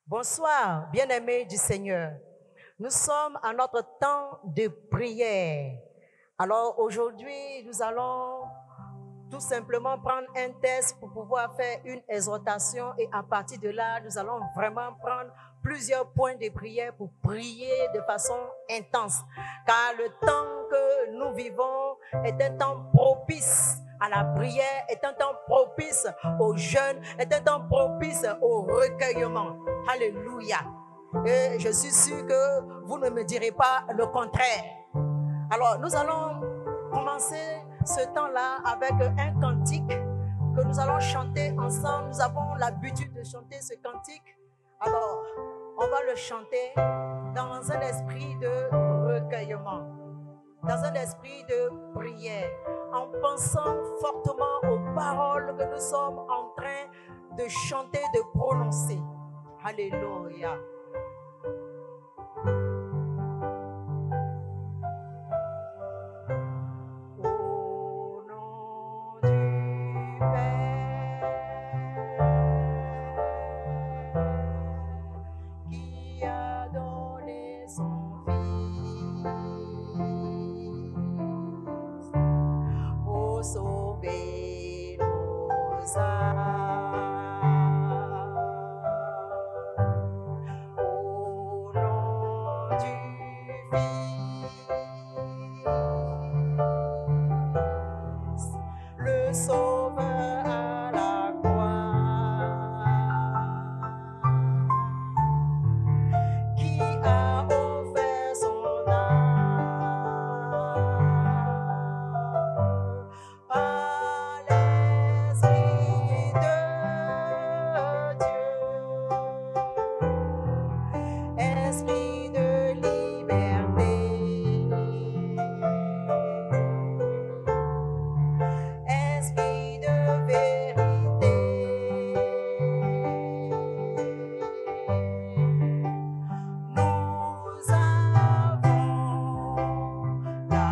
Bonsoir, bien-aimés du Seigneur. Nous sommes à notre temps de prière. Alors aujourd'hui, nous allons tout simplement prendre un test pour pouvoir faire une exhortation et à partir de là, nous allons vraiment prendre plusieurs points de prière pour prier de façon intense. Car le temps que nous vivons est un temps propice à la prière, est un temps propice au jeûne, est un temps propice au recueillement. Alléluia. Et je suis sûr que vous ne me direz pas le contraire. Alors, nous allons commencer ce temps-là avec un cantique que nous allons chanter ensemble. Nous avons l'habitude de chanter ce cantique. Alors, on va le chanter dans un esprit de recueillement, dans un esprit de prière, en pensant fortement aux paroles que nous sommes en train de chanter, de prononcer. Alléluia. Au nom du Père qui a donné son Fils pour sauver nos âmes. Au nom du Fils, le Sauveur à la croix, qui a offert son âme par l'Esprit de Dieu, Esprit de liberté, Esprit de vérité. Nous avons la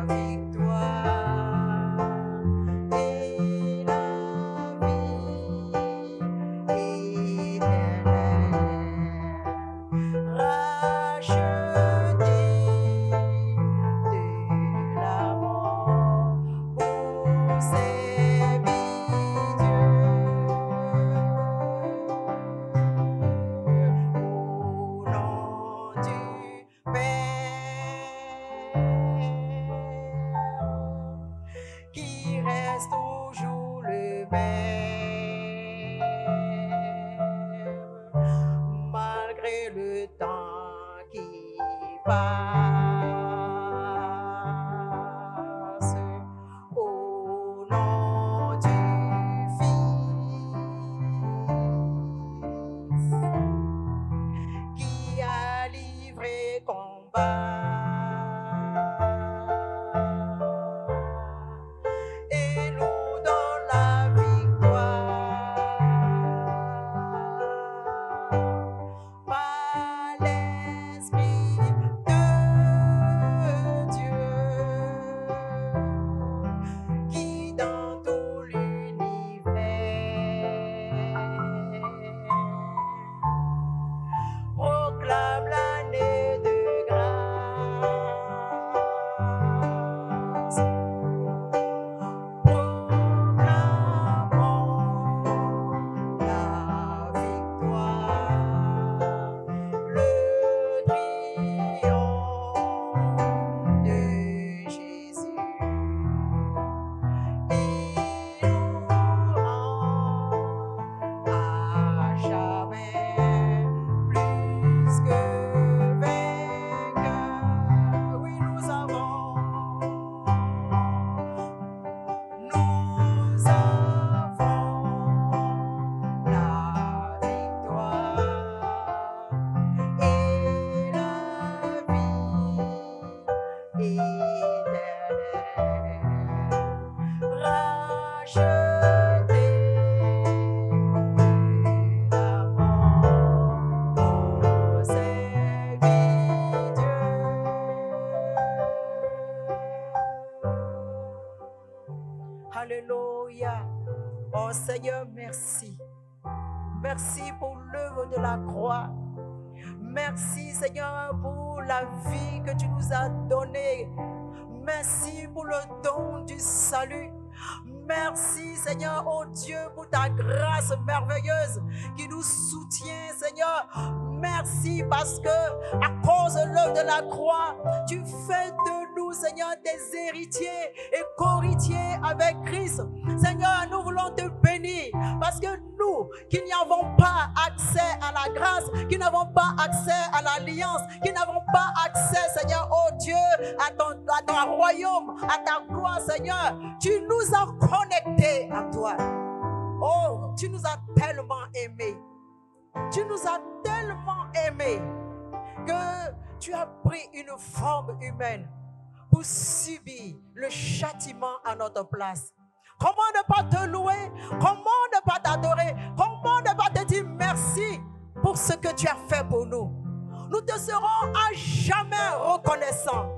victoire et la vie éternelle, rachetés de la mort pour servir Dieu. Au nom du Père qui reste toujours le même, malgré le temps qui passe. Au nom du Fils qui a livré combat et nous donne la victoire par l'Esprit de Dieu qui dans tout l'univers proclame l'année de grâce. Proclamons la victoire, le triomphe de Jésus. Il nous rend à jamais plus que vainqueurs. Oui, nous avons la victoire et la vie éternelle, rachetés de la mort pour servir Dieu. Alléluia. Oh Seigneur, merci. Merci pour l'œuvre de la croix. Merci Seigneur pour la vie que tu nous as donnée. Merci pour le don du salut. Merci Seigneur, oh Dieu, pour ta grâce merveilleuse qui nous soutient, Seigneur. Merci parce que à cause de l'œuvre de la croix, tu fais de nous, Seigneur, des héritiers et co-héritiers avec Christ. Seigneur, nous voulons te bénir parce que nous, qui n'y avons pas accès à la grâce, qui n'avons pas accès à l'alliance, qui n'avons pas accès, Seigneur, oh Dieu, à ton royaume, à ta gloire, Seigneur, tu nous as connectés à toi. Oh, tu nous as tellement aimés. Tu nous as tellement aimés que tu as pris une forme humaine pour subir le châtiment à notre place. Comment ne pas te louer? Comment ne pas t'adorer? Comment ne pas te dire merci pour ce que tu as fait pour nous? Nous te serons à jamais reconnaissants.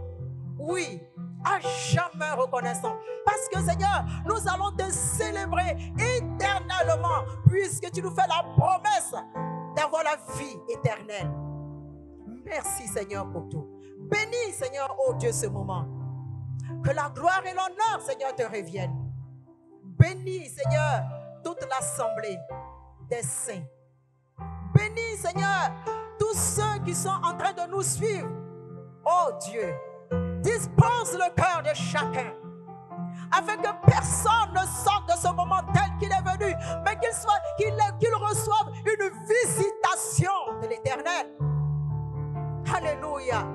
Oui, à jamais reconnaissants. Parce que Seigneur, nous allons te célébrer éternellement puisque tu nous fais la promesse d'avoir la vie éternelle. Merci Seigneur pour tout. Bénis Seigneur, oh Dieu, ce moment. Que la gloire et l'honneur, Seigneur, te reviennent. Bénis Seigneur toute l'assemblée des saints. Bénis Seigneur tous ceux qui sont en train de nous suivre. Oh Dieu, dispose le cœur de chacun afin que personne ne sorte de ce moment tel qu'il est venu, mais qu'il reçoive une visitation de l'Éternel. Alléluia.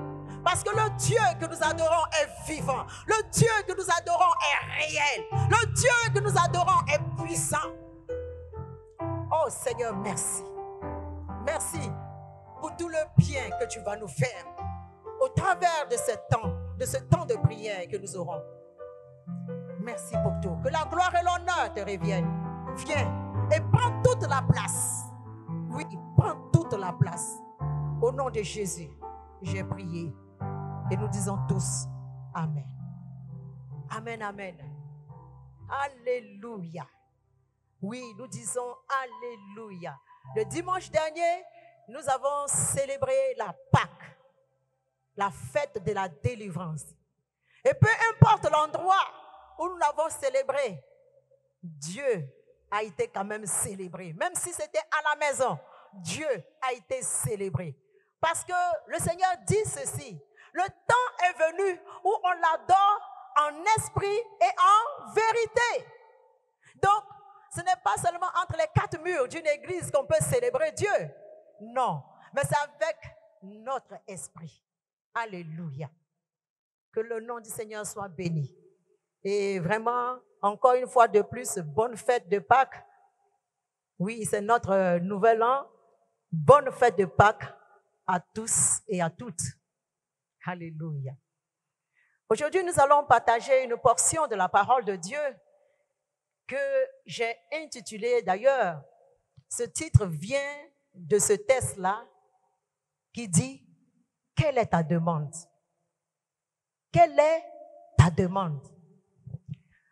Parce que le Dieu que nous adorons est vivant. Le Dieu que nous adorons est réel. Le Dieu que nous adorons est puissant. Oh Seigneur, merci. Merci pour tout le bien que tu vas nous faire au travers de ce temps de prière que nous aurons. Merci pour tout. Que la gloire et l'honneur te reviennent. Viens et prends toute la place. Oui, prends toute la place. Au nom de Jésus, j'ai prié. Et nous disons tous Amen. Amen, Amen. Alléluia. Oui, nous disons Alléluia. Le dimanche dernier, nous avons célébré la Pâque, la fête de la délivrance. Et peu importe l'endroit où nous l'avons célébré, Dieu a été quand même célébré. Même si c'était à la maison, Dieu a été célébré. Parce que le Seigneur dit ceci: le temps est venu où on l'adore en esprit et en vérité. Donc, ce n'est pas seulement entre les quatre murs d'une église qu'on peut célébrer Dieu. Non, mais c'est avec notre esprit. Alléluia. Que le nom du Seigneur soit béni. Et vraiment, encore une fois de plus, bonne fête de Pâques. Oui, c'est notre nouvel an. Bonne fête de Pâques à tous et à toutes. Alléluia. Aujourd'hui, nous allons partager une portion de la parole de Dieu que j'ai intitulée, d'ailleurs, ce titre vient de ce texte-là qui dit « Quelle est ta demande ?» Quelle est ta demande?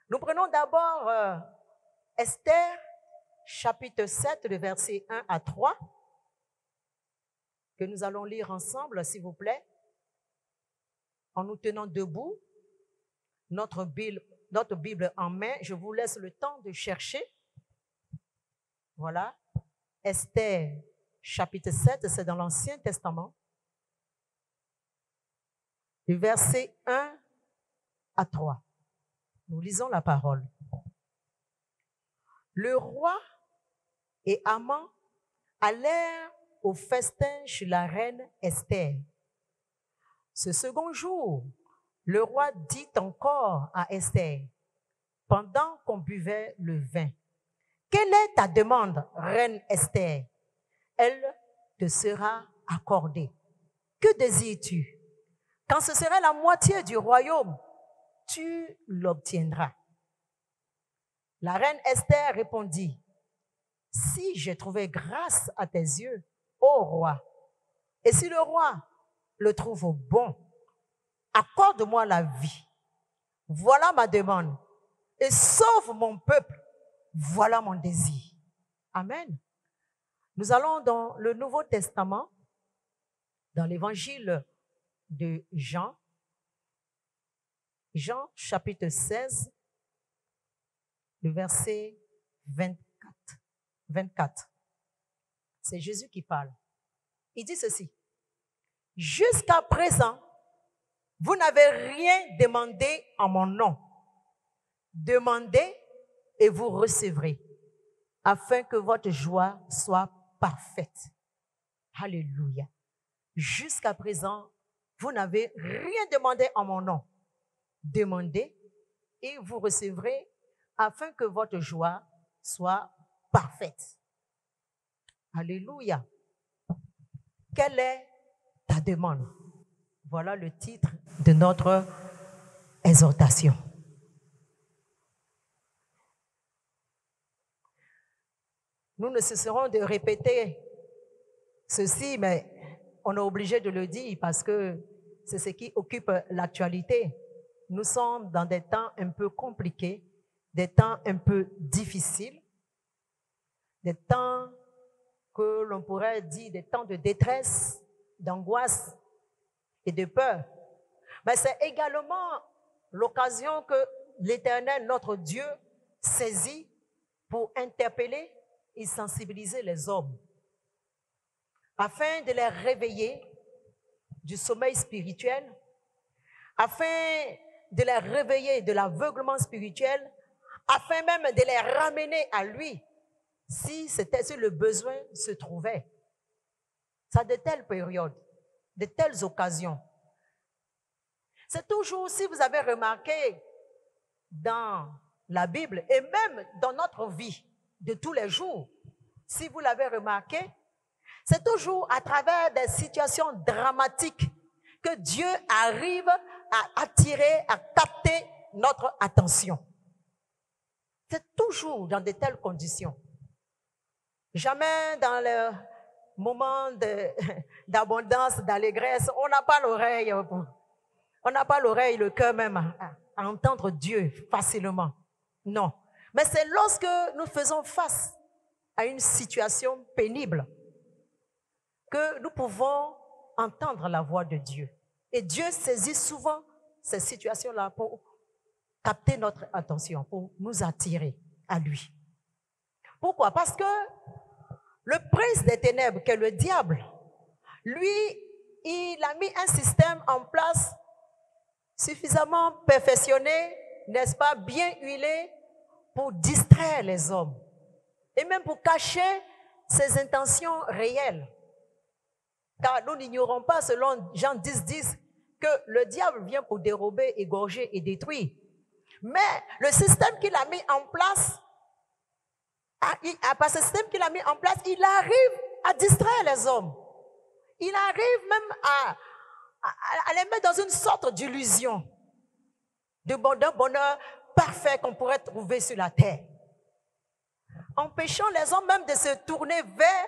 Nous prenons d'abord Esther, chapitre 7, le verset 1 à 3, que nous allons lire ensemble, s'il vous plaît, en nous tenant debout, notre Bible en main. Je vous laisse le temps de chercher. Voilà. Esther, chapitre 7, c'est dans l'Ancien Testament. Du verset 1 à 3. Nous lisons la parole. Le roi et Haman allèrent au festin chez la reine Esther. Ce second jour, le roi dit encore à Esther, pendant qu'on buvait le vin: quelle est ta demande, reine Esther? Elle te sera accordée. Que désires-tu? Quand ce serait la moitié du royaume, tu l'obtiendras. La reine Esther répondit: si j'ai trouvé grâce à tes yeux, ô roi, et si le roi le trouve bon, accorde-moi la vie. Voilà ma demande. Et sauve mon peuple. Voilà mon désir. Amen. Nous allons dans le Nouveau Testament, dans l'évangile de Jean, Jean chapitre 16, le verset 24. C'est Jésus qui parle. Il dit ceci. Jusqu'à présent, vous n'avez rien demandé en mon nom. Demandez et vous recevrez, afin que votre joie soit parfaite. Alléluia. Jusqu'à présent, vous n'avez rien demandé en mon nom. Demandez et vous recevrez, afin que votre joie soit parfaite. Alléluia. Quelle est ta demande? Voilà le titre de notre exhortation. Nous ne cesserons de répéter ceci, mais on est obligé de le dire parce que c'est ce qui occupe l'actualité. Nous sommes dans des temps un peu compliqués, des temps un peu difficiles, des temps que l'on pourrait dire des temps de détresse, d'angoisse et de peur. Mais c'est également l'occasion que l'Éternel, notre Dieu, saisit pour interpeller et sensibiliser les hommes, afin de les réveiller du sommeil spirituel, afin de les réveiller de l'aveuglement spirituel, afin même de les ramener à lui, si le besoin se trouvait. Ça, de telles périodes, de telles occasions. C'est toujours, si vous avez remarqué, dans la Bible et même dans notre vie de tous les jours, si vous l'avez remarqué, c'est toujours à travers des situations dramatiques que Dieu arrive à attirer, à capter notre attention. C'est toujours dans de telles conditions. Jamais dans le moment d'abondance, d'allégresse, on n'a pas l'oreille, le cœur même à entendre Dieu facilement. Non. Mais c'est lorsque nous faisons face à une situation pénible que nous pouvons entendre la voix de Dieu. Et Dieu saisit souvent ces situations-là pour capter notre attention, pour nous attirer à lui. Pourquoi? Parce que le prince des ténèbres, qui est le diable, lui, il a mis un système en place suffisamment perfectionné, n'est-ce pas, bien huilé, pour distraire les hommes et même pour cacher ses intentions réelles. Car nous n'ignorons pas, selon Jean 10, que le diable vient pour dérober, égorger et détruire. Mais le système qu'il a mis en place, par ce système qu'il a mis en place, il arrive à distraire les hommes. Il arrive même à les mettre dans une sorte d'illusion, d'un bonheur parfait qu'on pourrait trouver sur la terre, empêchant les hommes même de se tourner vers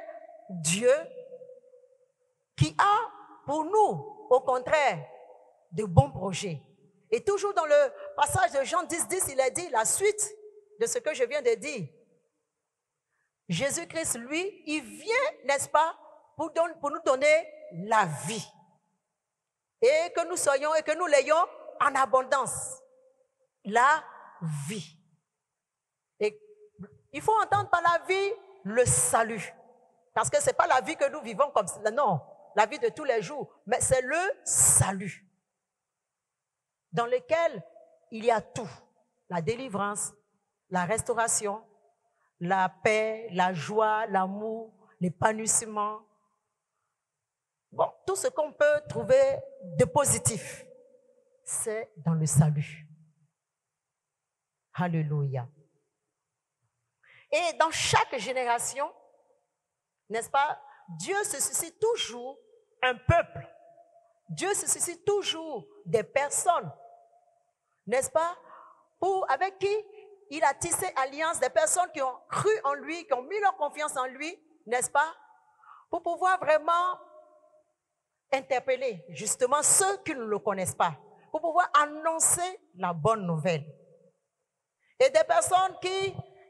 Dieu, qui a pour nous, au contraire, de bons projets. Et toujours dans le passage de Jean 10, il a dit la suite de ce que je viens de dire. Jésus-Christ, lui, il vient, n'est-ce pas, pour nous donner la vie. Et que nous soyons et que nous l'ayons en abondance. La vie. Et il faut entendre par la vie le salut. Parce que ce n'est pas la vie que nous vivons comme ça. Non, la vie de tous les jours. Mais c'est le salut. Dans lequel il y a tout. La délivrance, la restauration, la paix, la joie, l'amour, l'épanouissement. Bon, tout ce qu'on peut trouver de positif, c'est dans le salut. Alléluia. Et dans chaque génération, n'est-ce pas, Dieu se suscite toujours un peuple. Dieu se suscite toujours des personnes, n'est-ce pas, avec qui il a tissé alliance, des personnes qui ont cru en lui, qui ont mis leur confiance en lui, n'est-ce pas, pour pouvoir vraiment interpeller justement ceux qui ne le connaissent pas, pour pouvoir annoncer la bonne nouvelle. Et des personnes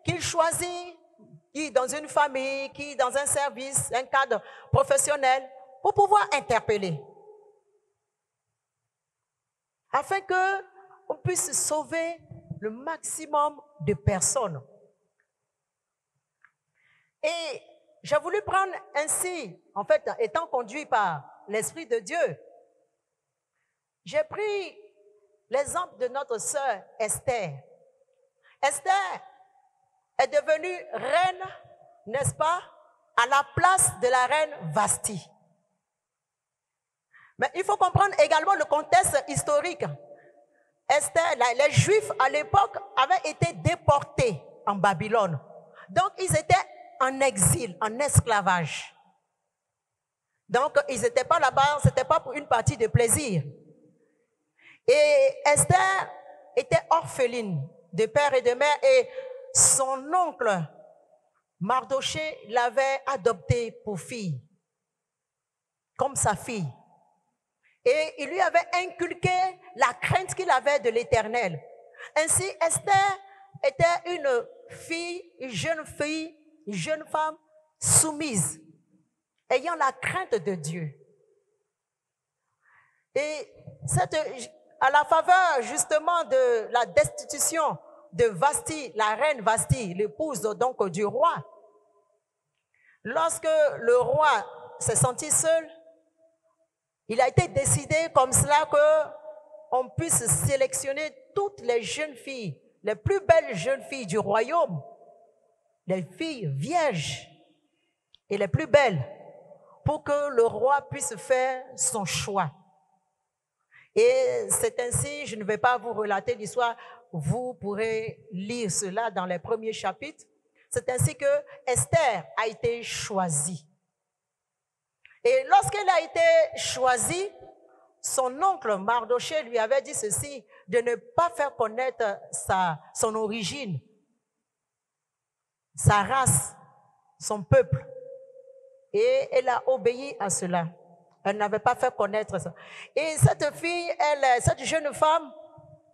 qu'il choisit qui est dans une famille, qui est dans un service, un cadre professionnel, pour pouvoir interpeller. Afin qu'on puisse sauver le maximum de personnes. Et j'ai voulu prendre ainsi, en fait, étant conduit par l'Esprit de Dieu, j'ai pris l'exemple de notre sœur Esther. Esther est devenue reine, n'est-ce pas, à la place de la reine Vasti. Mais il faut comprendre également le contexte historique. Esther, les Juifs à l'époque avaient été déportés en Babylone. Donc, ils étaient en exil, en esclavage. Donc, ils n'étaient pas là-bas, ce n'était pas pour une partie de plaisir. Et Esther était orpheline de père et de mère et son oncle Mardoché l'avait adoptée pour fille, comme sa fille. Et il lui avait inculqué la crainte qu'il avait de l'Éternel. Ainsi, Esther était une fille, une jeune femme soumise, ayant la crainte de Dieu. Et à la faveur justement de la destitution de Vasti, la reine Vasti, l'épouse donc du roi, lorsque le roi s'est senti seul, il a été décidé comme cela qu'on puisse sélectionner toutes les jeunes filles, les plus belles jeunes filles du royaume, les filles vierges et les plus belles, pour que le roi puisse faire son choix. Et c'est ainsi, je ne vais pas vous relater l'histoire, vous pourrez lire cela dans les premiers chapitres. C'est ainsi que Esther a été choisie. Et lorsqu'elle a été choisie, son oncle Mardoché lui avait dit ceci, de ne pas faire connaître son origine, sa race, son peuple. Et elle a obéi à cela. Elle n'avait pas fait connaître ça. Et cette fille, cette jeune femme,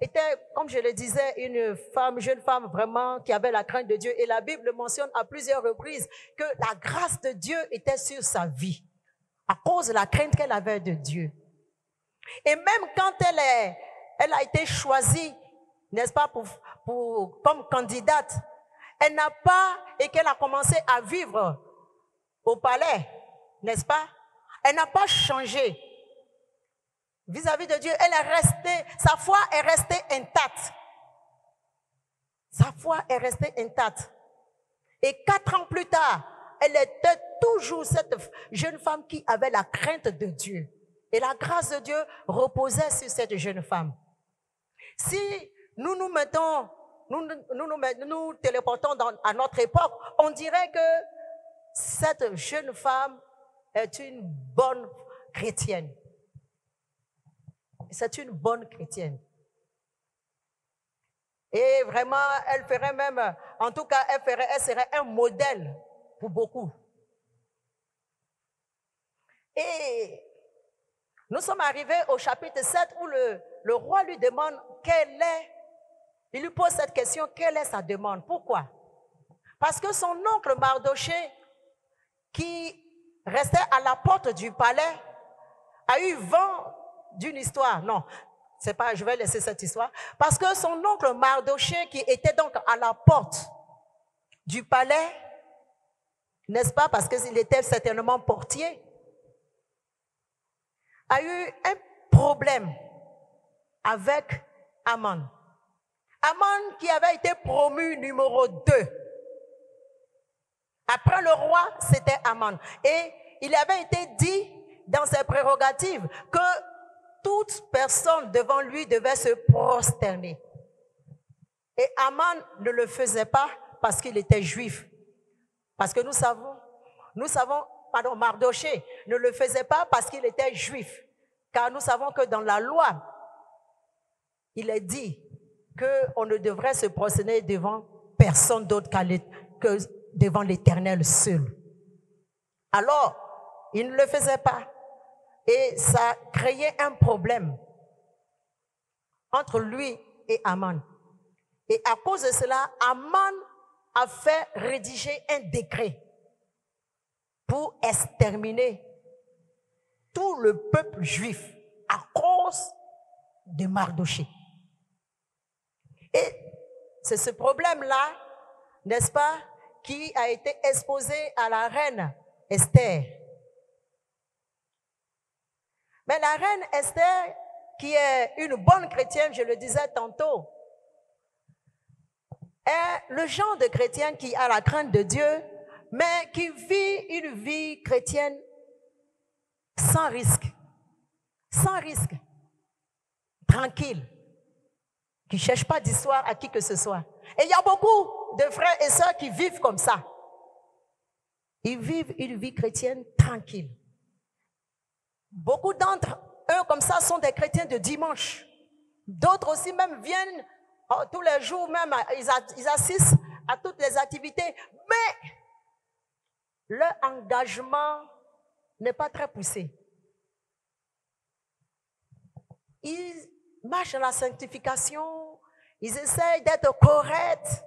était, comme je le disais, une jeune femme vraiment qui avait la crainte de Dieu. Et la Bible mentionne à plusieurs reprises que la grâce de Dieu était sur sa vie, à cause de la crainte qu'elle avait de Dieu. Et même quand elle a été choisie, n'est-ce pas, comme candidate, elle n'a pas, et qu'elle a commencé à vivre au palais, n'est-ce pas? Elle n'a pas changé vis-à-vis de Dieu. Elle est restée, sa foi est restée intacte. Sa foi est restée intacte. Et 4 ans plus tard, elle était toujours cette jeune femme qui avait la crainte de Dieu. Et la grâce de Dieu reposait sur cette jeune femme. Si nous nous mettons, nous téléportons à notre époque, on dirait que cette jeune femme est une bonne chrétienne. C'est une bonne chrétienne. Et vraiment, elle ferait même, en tout cas, elle serait un modèle pour beaucoup. Et nous sommes arrivés au chapitre 7 où le roi lui demande il lui pose cette question, quelle est sa demande? Pourquoi? Parce que son oncle Mardoché, qui restait à la porte du palais, a eu vent d'une histoire. Non, c'est pas, je vais laisser cette histoire. Parce que son oncle Mardoché, qui était donc à la porte du palais, n'est-ce pas, parce qu'il était certainement portier, a eu un problème avec Aman. Aman qui avait été promu numéro 2. Après le roi, c'était Aman. Et il avait été dit dans ses prérogatives que toute personne devant lui devait se prosterner. Et Aman ne le faisait pas parce qu'il était juif. Parce que nous savons, Mardoché ne le faisait pas parce qu'il était juif. Car nous savons que dans la loi, il est dit qu'on ne devrait se prosterner devant personne d'autre que devant l'Éternel seul. Alors, il ne le faisait pas. Et ça créait un problème entre lui et Aman. Et à cause de cela, Aman a fait rédiger un décret pour exterminer tout le peuple juif à cause de Mardochée. Et c'est ce problème-là, n'est-ce pas, qui a été exposé à la reine Esther. Mais la reine Esther, qui est une bonne chrétienne, je le disais tantôt, est le genre de chrétien qui a la crainte de Dieu, mais qui vit une vie chrétienne sans risque, tranquille, qui ne cherche pas d'histoire à qui que ce soit. Et il y a beaucoup de frères et sœurs qui vivent comme ça. Ils vivent une vie chrétienne tranquille. Beaucoup d'entre eux comme ça sont des chrétiens de dimanche. D'autres aussi même viennent tous les jours, même ils assistent à toutes les activités. Mais leur engagement n'est pas très poussé. Ils marchent dans la sanctification, ils essayent d'être corrects.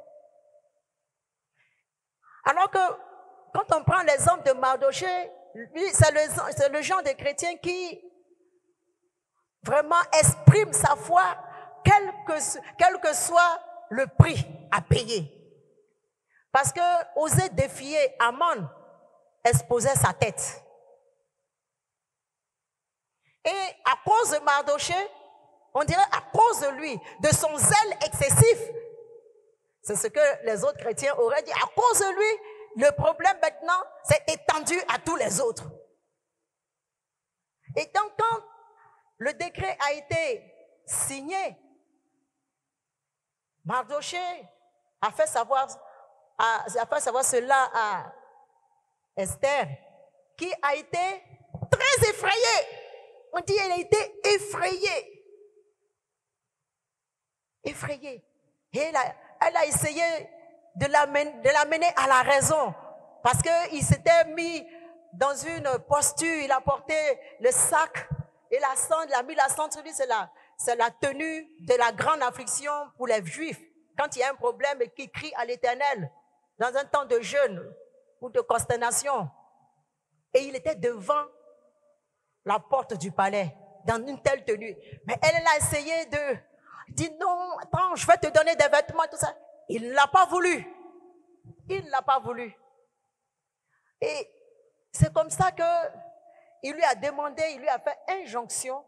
Alors que quand on prend l'exemple de Mardochée, lui, c'est le genre de chrétien qui vraiment exprime sa foi, quel que soit le prix à payer. Parce que oser défier Aman exposait sa tête. Et à cause de Mardochée, on dirait à cause de lui, de son zèle excessif, c'est ce que les autres chrétiens auraient dit, à cause de lui, le problème maintenant s'est étendu à tous les autres. Et donc quand le décret a été signé, Mardochée a fait savoir cela à Esther, qui a été très effrayée. On dit qu'elle a été effrayée. Effrayée. Et elle a essayé de l'amener à la raison. Parce qu'il s'était mis dans une posture, il a porté le sac et la cendre, il a mis la cendre sur lui, c'est la tenue de la grande affliction pour les Juifs. Quand il y a un problème et qu'ils crient à l'Éternel, dans un temps de jeûne ou de consternation. Et il était devant la porte du palais, dans une telle tenue. Mais elle a essayé de dire non, attends, je vais te donner des vêtements, tout ça. Il ne l'a pas voulu. Il ne l'a pas voulu. Et c'est comme ça qu'il lui a demandé, il lui a fait injonction,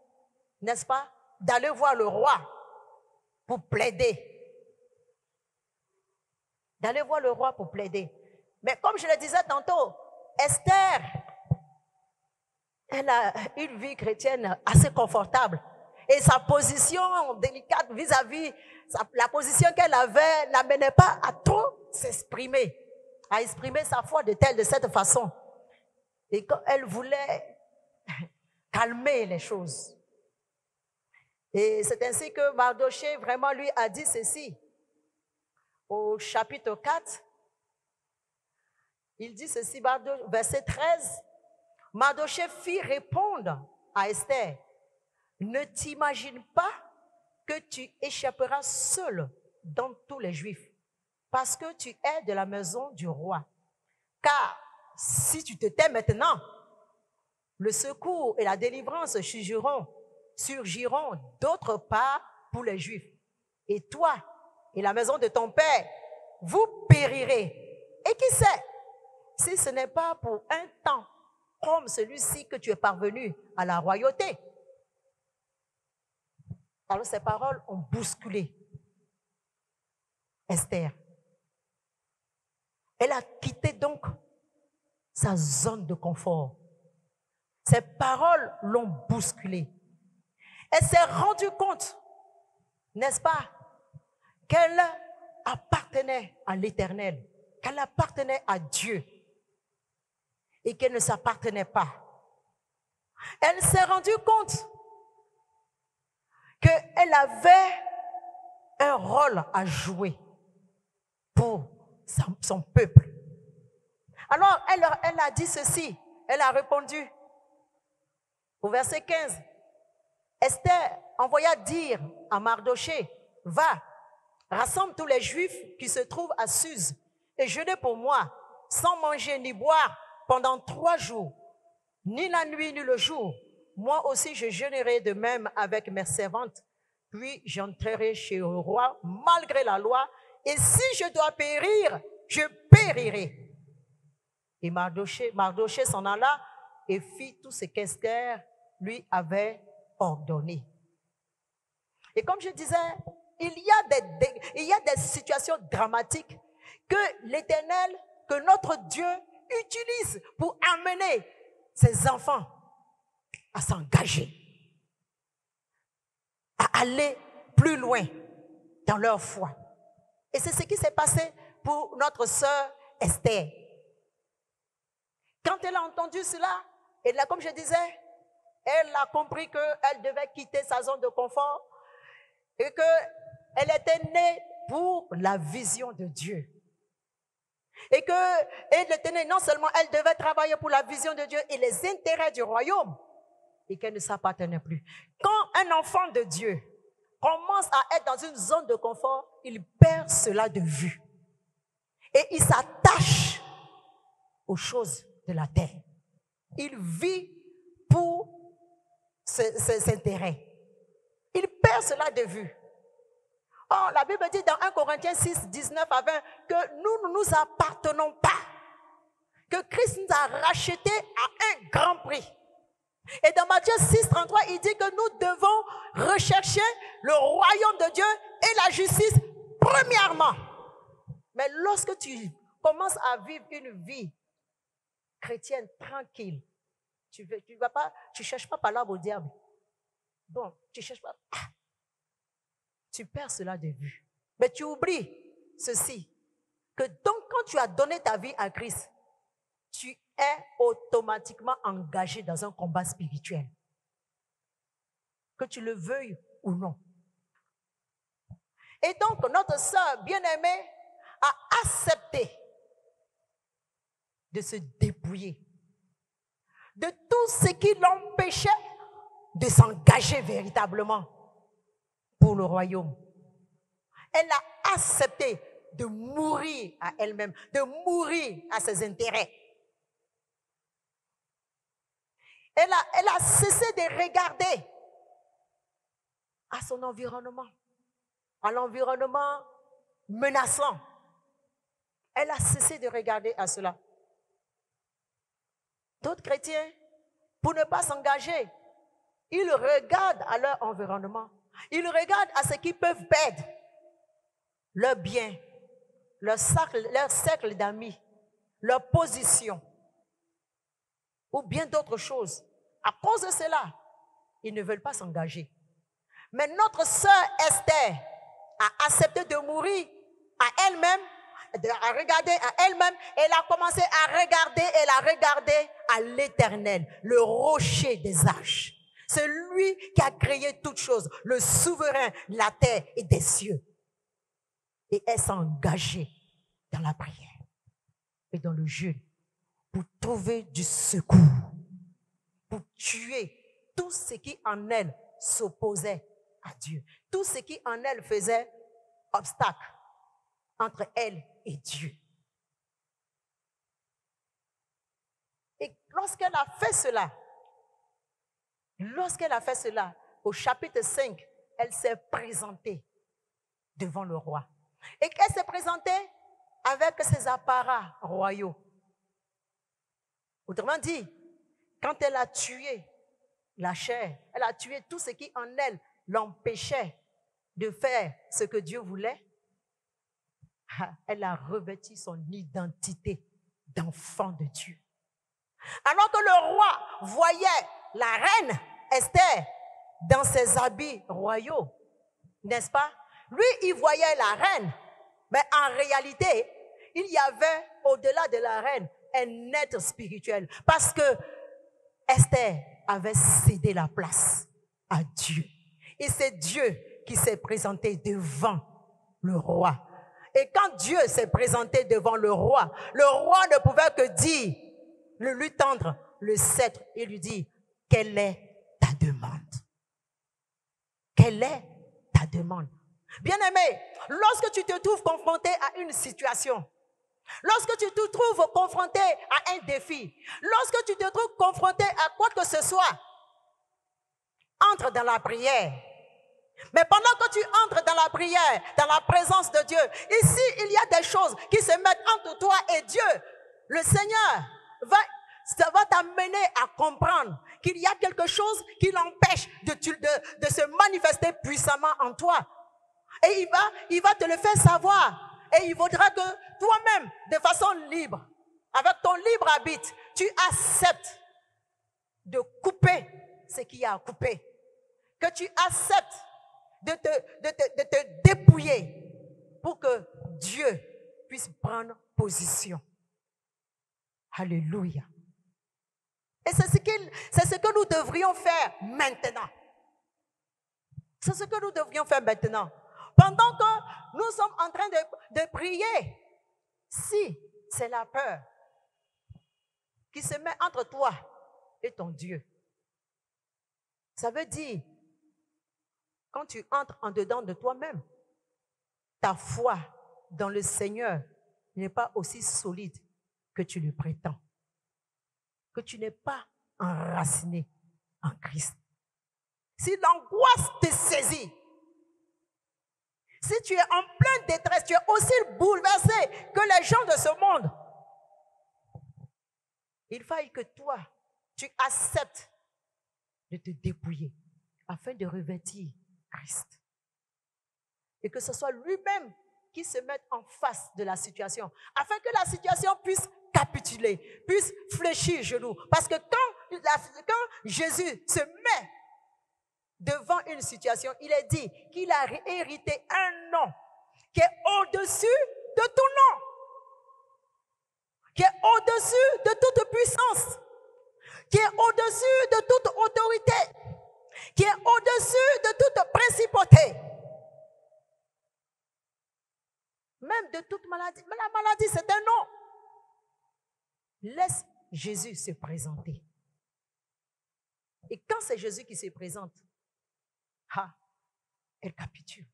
n'est-ce pas, d'aller voir le roi pour plaider. D'aller voir le roi pour plaider. Mais comme je le disais tantôt, Esther, elle a une vie chrétienne assez confortable. Et sa position délicate vis-à-vis, la position qu'elle avait n'amenait pas à trop s'exprimer, à exprimer sa foi de cette façon. Et quand elle voulait calmer les choses. Et c'est ainsi que Mardochée vraiment lui a dit ceci. Au chapitre 4, il dit ceci, verset 13. Mardochée fit répondre à Esther, ne t'imagine pas que tu échapperas seul dans tous les Juifs, parce que tu es de la maison du roi. Car si tu te tais maintenant, le secours et la délivrance surgiront d'autre part pour les Juifs. Et toi et la maison de ton père, vous périrez. Et qui sait, si ce n'est pas pour un temps comme celui-ci que tu es parvenu à la royauté. Alors ces paroles ont bousculé Esther. Elle a quitté donc sa zone de confort. Ces paroles l'ont bousculée. Elle s'est rendue compte, n'est-ce pas, qu'elle appartenait à l'Éternel, qu'elle appartenait à Dieu et qu'elle ne s'appartenait pas. Elle s'est rendue compte qu'elle avait un rôle à jouer pour son peuple. Alors, elle a dit ceci, elle a répondu au verset 15. Esther envoya dire à Mardochée, va, rassemble tous les Juifs qui se trouvent à Suse et jeûner pour moi, sans manger ni boire pendant 3 jours, ni la nuit ni le jour. Moi aussi, je jeûnerai de même avec mes servantes. Puis j'entrerai chez le roi malgré la loi. Et si je dois périr, je périrai. Et Mardochée s'en alla et fit tout ce qu'Esther lui avait ordonné. Et comme je disais, il y a des situations dramatiques que l'Éternel, que notre Dieu utilise pour amener ses enfants à s'engager, à aller plus loin dans leur foi. Et c'est ce qui s'est passé pour notre sœur Esther. Quand elle a entendu cela, et là, comme je disais, elle a compris qu'elle devait quitter sa zone de confort et qu'elle était née pour la vision de Dieu. Et qu'elle était née, non seulement elle devait travailler pour la vision de Dieu et les intérêts du royaume, et qu'elle ne s'appartenait plus. Quand un enfant de Dieu commence à être dans une zone de confort, il perd cela de vue. Et il s'attache aux choses de la terre. Il vit pour ses intérêts. Il perd cela de vue. Or, la Bible dit dans 1 Corinthiens 6, 19 à 20 que nous ne nous appartenons pas. Que Christ nous a rachetés à un grand prix. Et dans Matthieu 6, 33, il dit que nous devons rechercher le royaume de Dieu et la justice premièrement. Mais lorsque tu commences à vivre une vie chrétienne tranquille, tu cherches pas par l'arbre au diable. Bon, tu cherches pas. Tu perds cela de vue. Mais tu oublies ceci, que donc quand tu as donné ta vie à Christ, tu es automatiquement engagé dans un combat spirituel. Que tu le veuilles ou non. Et donc, notre sœur bien-aimée a accepté de se dépouiller de tout ce qui l'empêchait de s'engager véritablement pour le royaume. Elle a accepté de mourir à elle-même, de mourir à ses intérêts. Elle a cessé de regarder à son environnement, à l'environnement menaçant. Elle a cessé de regarder à cela. D'autres chrétiens, pour ne pas s'engager, ils regardent à leur environnement. Ils regardent à ce qu'ils peuvent perdre. Leur bien, leur cercle d'amis, leur position, ou bien d'autres choses. À cause de cela, ils ne veulent pas s'engager. Mais notre sœur Esther a accepté de mourir à elle-même, à regarder à elle-même. Elle a commencé à regarder, elle a regardé à l'Éternel, le rocher des âges. C'est lui qui a créé toutes choses, le souverain, la terre et des cieux. Et elle s'est engagée dans la prière et dans le jeûne pour trouver du secours, pour tuer tout ce qui en elle s'opposait à Dieu, tout ce qui en elle faisait obstacle entre elle et Dieu. Et lorsqu'elle a fait cela, au chapitre 5, elle s'est présentée devant le roi. Et qu'elle s'est présentée avec ses apparats royaux. Autrement dit, quand elle a tué la chair, elle a tué tout ce qui en elle l'empêchait de faire ce que Dieu voulait, elle a revêtu son identité d'enfant de Dieu. Alors que le roi voyait la reine Esther dans ses habits royaux, n'est-ce pas? Lui, il voyait la reine, mais en réalité, il y avait au-delà de la reine un être spirituel. Parce que Esther avait cédé la place à Dieu. Et c'est Dieu qui s'est présenté devant le roi. Et quand Dieu s'est présenté devant le roi ne pouvait que dire, lui tendre le sceptre et lui dire, quelle est ta demande? Quelle est ta demande? Bien-aimé, lorsque tu te trouves confronté à une situation Lorsque tu te trouves confronté à un défi, lorsque tu te trouves confronté à quoi que ce soit, entre dans la prière. Mais pendant que tu entres dans la prière, dans la présence de Dieu, ici, il y a des choses qui se mettent entre toi et Dieu. Le Seigneur ça va t'amener à comprendre qu'il y a quelque chose qui l'empêche de se manifester puissamment en toi. Et il va te le faire savoir. Et il vaudra que toi-même, de façon libre, avec ton libre arbitre, tu acceptes de couper ce qu'il y a à couper. Que tu acceptes de te dépouiller pour que Dieu puisse prendre position. Alléluia. Et c'est ce que nous devrions faire maintenant. C'est ce que nous devrions faire maintenant. Pendant que nous sommes en train de prier, si c'est la peur qui se met entre toi et ton Dieu, ça veut dire, quand tu entres en dedans de toi-même, ta foi dans le Seigneur n'est pas aussi solide que tu le prétends. Que tu n'es pas enraciné en Christ. Si l'angoisse te saisit, si tu es en pleine détresse, tu es aussi bouleversé que les gens de ce monde, il faille que toi, tu acceptes de te dépouiller afin de revêtir Christ. Et que ce soit lui-même qui se mette en face de la situation, afin que la situation puisse capituler, puisse fléchir genoux. Parce que quand Jésus se met devant une situation, il est dit qu'il a hérité un nom qui est au-dessus de tout nom, qui est au-dessus de toute puissance, qui est au-dessus de toute autorité, qui est au-dessus de toute principauté, même de toute maladie. Mais la maladie, c'est un nom. Laisse Jésus se présenter. Et quand c'est Jésus qui se présente, elle capitule.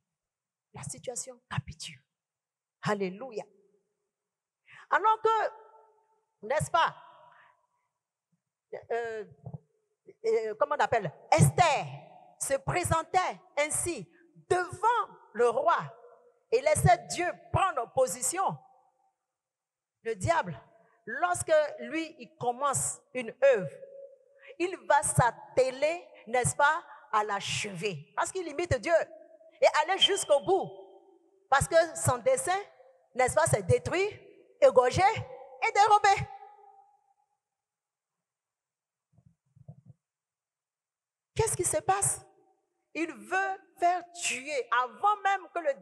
La situation capitule. Alléluia. Alors que, n'est-ce pas, comment on appelle, Esther se présentait ainsi devant le roi et laissait Dieu prendre position. Le diable, lorsque lui, il commence une œuvre, il va s'atteler, n'est-ce pas, à l'achever. Parce qu'il imite Dieu. Et aller jusqu'au bout. Parce que son dessein, n'est-ce pas, c'est détruire, égorger et dérober. Qu'est-ce qui se passe? Il veut faire tuer avant même que le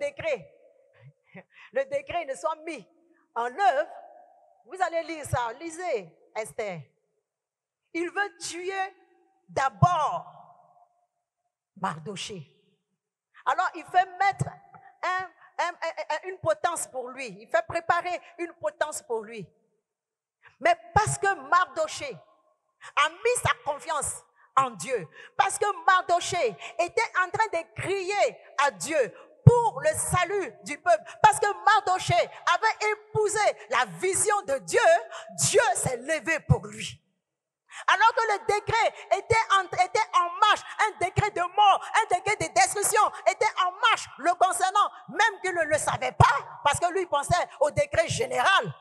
décret ne soit mis en œuvre. Vous allez lire ça, lisez Esther. Il veut tuer d'abord Mardoché. Alors il fait mettre une potence pour lui. Il fait préparer une potence pour lui. Mais parce que Mardoché a mis sa confiance en Dieu, parce que Mardoché était en train de crier à Dieu pour le salut du peuple, parce que Mardoché avait épousé la vision de Dieu, Dieu s'est levé pour lui. Alors que le décret était en marche, un décret de mort, un décret de destruction était en marche le concernant, même qu'il ne le savait pas, parce que lui pensait au décret général.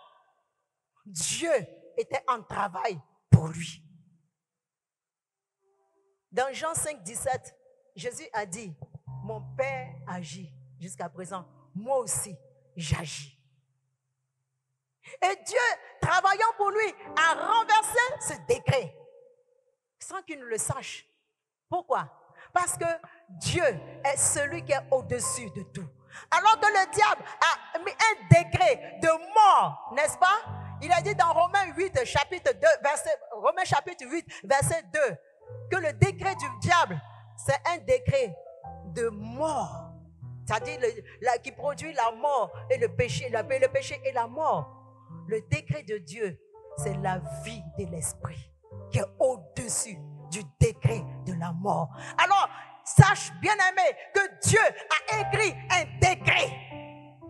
Dieu était en travail pour lui. Dans Jean 5, 17, Jésus a dit, mon Père agit jusqu'à présent, moi aussi j'agis. Et Dieu, travaillant pour lui, a renversé ce décret sans qu'il ne le sache. Pourquoi? Parce que Dieu est celui qui est au-dessus de tout. Alors que le diable a mis un décret de mort, n'est-ce pas? Il a dit dans Romains 8, chapitre 2, Romains chapitre 8, verset 2, que le décret du diable, c'est un décret de mort. C'est-à-dire qui produit la mort et le péché, le péché et la mort. Le décret de Dieu, c'est la vie de l'esprit qui est au-dessus du décret de la mort. Alors, sache, bien-aimé, que Dieu a écrit un décret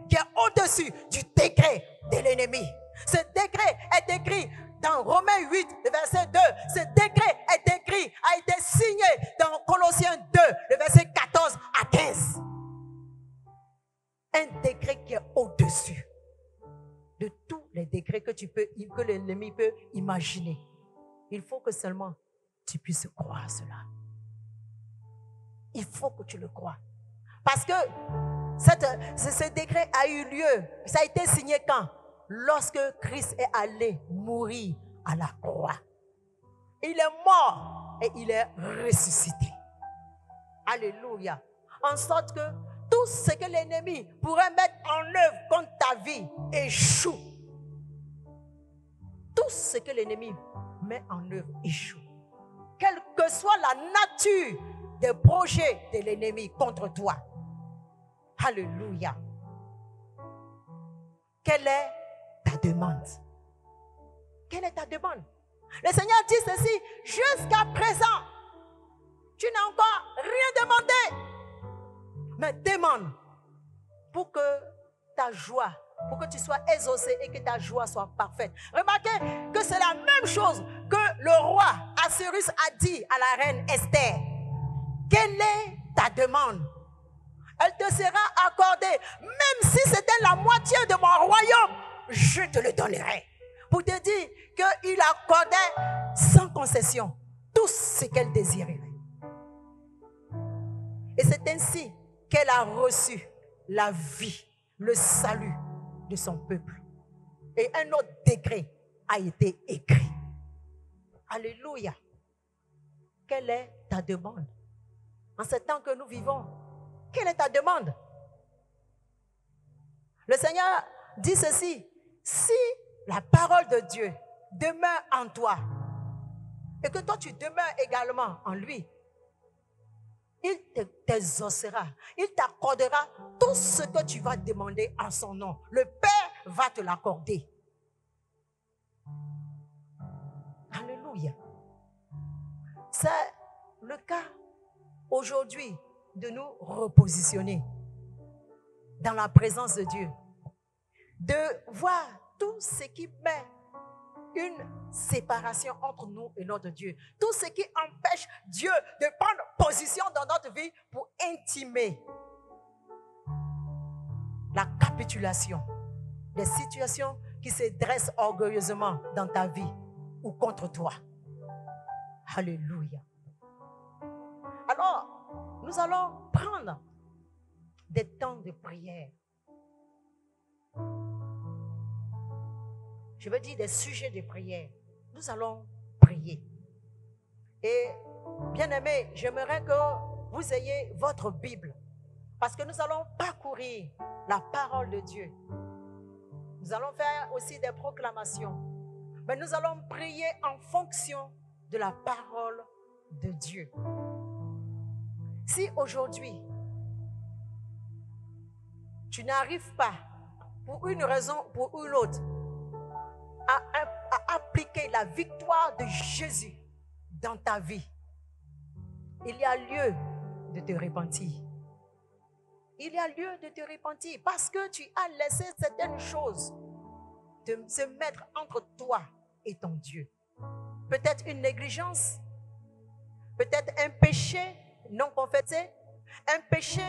qui est au-dessus du décret de l'ennemi. Ce décret est écrit dans Romains 8, le verset 2. Ce décret est écrit, a été signé dans Colossiens 2, le verset 14 à 15. Un décret qui est au-dessus de tous les décrets que l'ennemi peut imaginer. Il faut que seulement tu puisses croire à cela. Il faut que tu le crois. Parce que ce décret a eu lieu. Ça a été signé quand? Lorsque Christ est allé mourir à la croix. Il est mort et il est ressuscité. Alléluia. En sorte que tout ce que l'ennemi pourrait mettre en œuvre contre ta vie échoue. Tout ce que l'ennemi met en œuvre échoue. Quelle que soit la nature des projets de l'ennemi contre toi. Alléluia. Quelle est ta demande? Quelle est ta demande? Le Seigneur dit ceci: jusqu'à présent, tu n'as encore rien demandé. Mais demande pour que ta joie, pour que tu sois exaucé et que ta joie soit parfaite. Remarquez que c'est la même chose que le roi Assyrus a dit à la reine Esther. Quelle est ta demande? Elle te sera accordée. Même si c'était la moitié de mon royaume, je te le donnerai. Pour te dire qu'il accordait sans concession tout ce qu'elle désirait. Et c'est ainsi qu'elle a reçu la vie, le salut de son peuple. Et un autre décret a été écrit. Alléluia. Quelle est ta demande? En ce temps que nous vivons, quelle est ta demande? Le Seigneur dit ceci: si la parole de Dieu demeure en toi et que toi tu demeures également en lui, il t'exaucera, il t'accordera tout ce que tu vas demander en son nom. Le Père va te l'accorder. Alléluia. C'est le cas aujourd'hui de nous repositionner dans la présence de Dieu, de voir tout ce qui met une séparation entre nous et notre Dieu, tout ce qui empêche Dieu de prendre position dans notre vie pour intimer la capitulation des situations qui se dressent orgueilleusement dans ta vie ou contre toi. Alléluia. Alors, nous allons prendre des temps de prière. Je veux dire des sujets de prière. Nous allons prier. Et bien aimé, j'aimerais que vous ayez votre Bible. Parce que nous allons parcourir la parole de Dieu. Nous allons faire aussi des proclamations. Mais nous allons prier en fonction de la parole de Dieu. Si aujourd'hui, tu n'arrives pas, pour une raison ou pour une autre, à appliquer la victoire de Jésus dans ta vie, il y a lieu de te repentir. Il y a lieu de te repentir parce que tu as laissé certaines choses se mettre entre toi et ton Dieu. Peut-être une négligence, peut-être un péché non confessé, un péché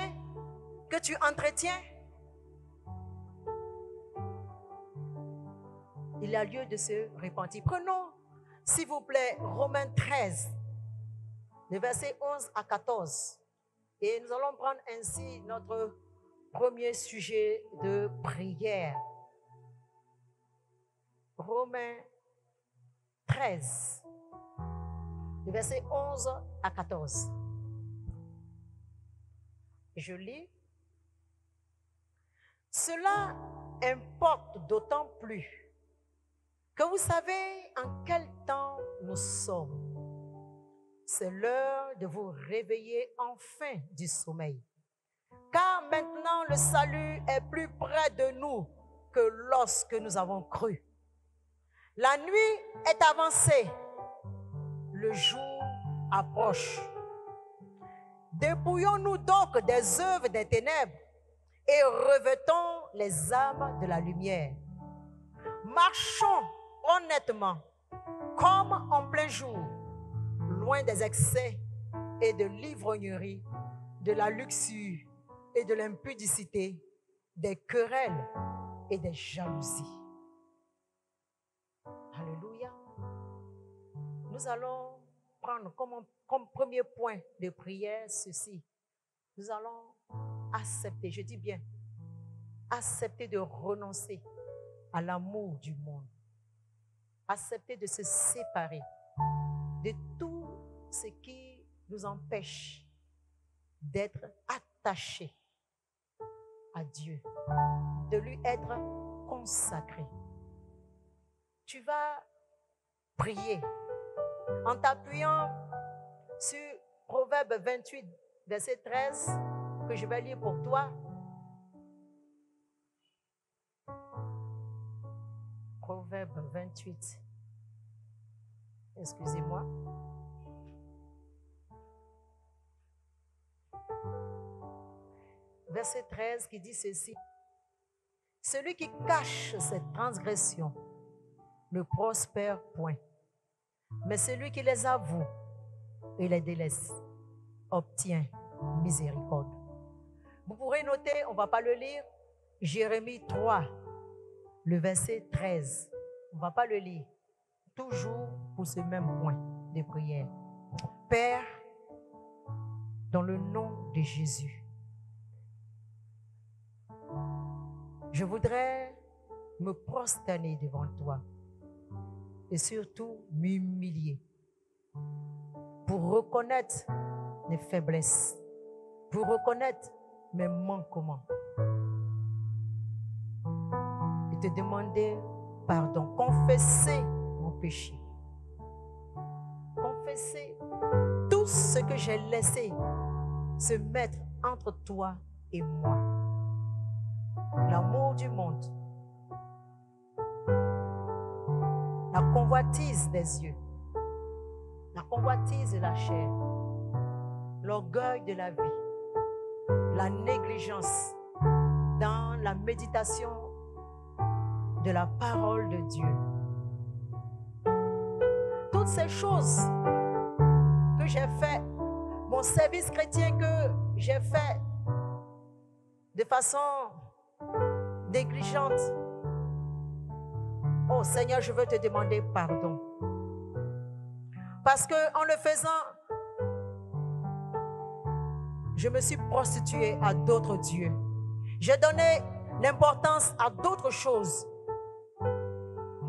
que tu entretiens. Il y a lieu de se repentir. Prenons, s'il vous plaît, Romains 13, les versets 11 à 14. Et nous allons prendre ainsi notre premier sujet de prière. Romains 13, les versets 11 à 14. Je lis. Cela importe d'autant plus que vous savez en quel temps nous sommes. C'est l'heure de vous réveiller enfin du sommeil. Car maintenant le salut est plus près de nous que lorsque nous avons cru. La nuit est avancée, le jour approche. Dépouillons-nous donc des œuvres des ténèbres et revêtons les armes de la lumière. Marchons honnêtement, comme en plein jour, loin des excès et de l'ivrognerie, de la luxure et de l'impudicité, des querelles et des jalousies. Alléluia. Nous allons prendre comme premier point de prière ceci. Nous allons accepter, je dis bien, accepter de renoncer à l'amour du monde. Accepter de se séparer de tout ce qui nous empêche d'être attachés à Dieu, de lui être consacrés. Tu vas prier en t'appuyant sur Proverbe 28, verset 13, que je vais lire pour toi. Proverbe 28. Excusez-moi. Verset 13 qui dit ceci. Celui qui cache ses transgressions ne prospère point, mais celui qui les avoue et les délaisse obtient miséricorde. Vous pourrez noter, on ne va pas le lire, Jérémie 3, le verset 13. On ne va pas le lire. Toujours pour ce même point de prière. Père, dans le nom de Jésus, je voudrais me prosterner devant toi et surtout m'humilier pour reconnaître mes faiblesses, pour reconnaître mes manquements et te demander pardon, confesser mon péché, confesser tout ce que j'ai laissé se mettre entre toi et moi. L'amour du monde, la convoitise des yeux, la convoitise de la chair, l'orgueil de la vie, la négligence dans la méditation de la parole de Dieu. Toutes ces choses que j'ai fait, mon service chrétien que j'ai fait de façon négligente. Oh Seigneur, je veux te demander pardon. Parce que en le faisant, je me suis prostituée à d'autres dieux. J'ai donné l'importance à d'autres choses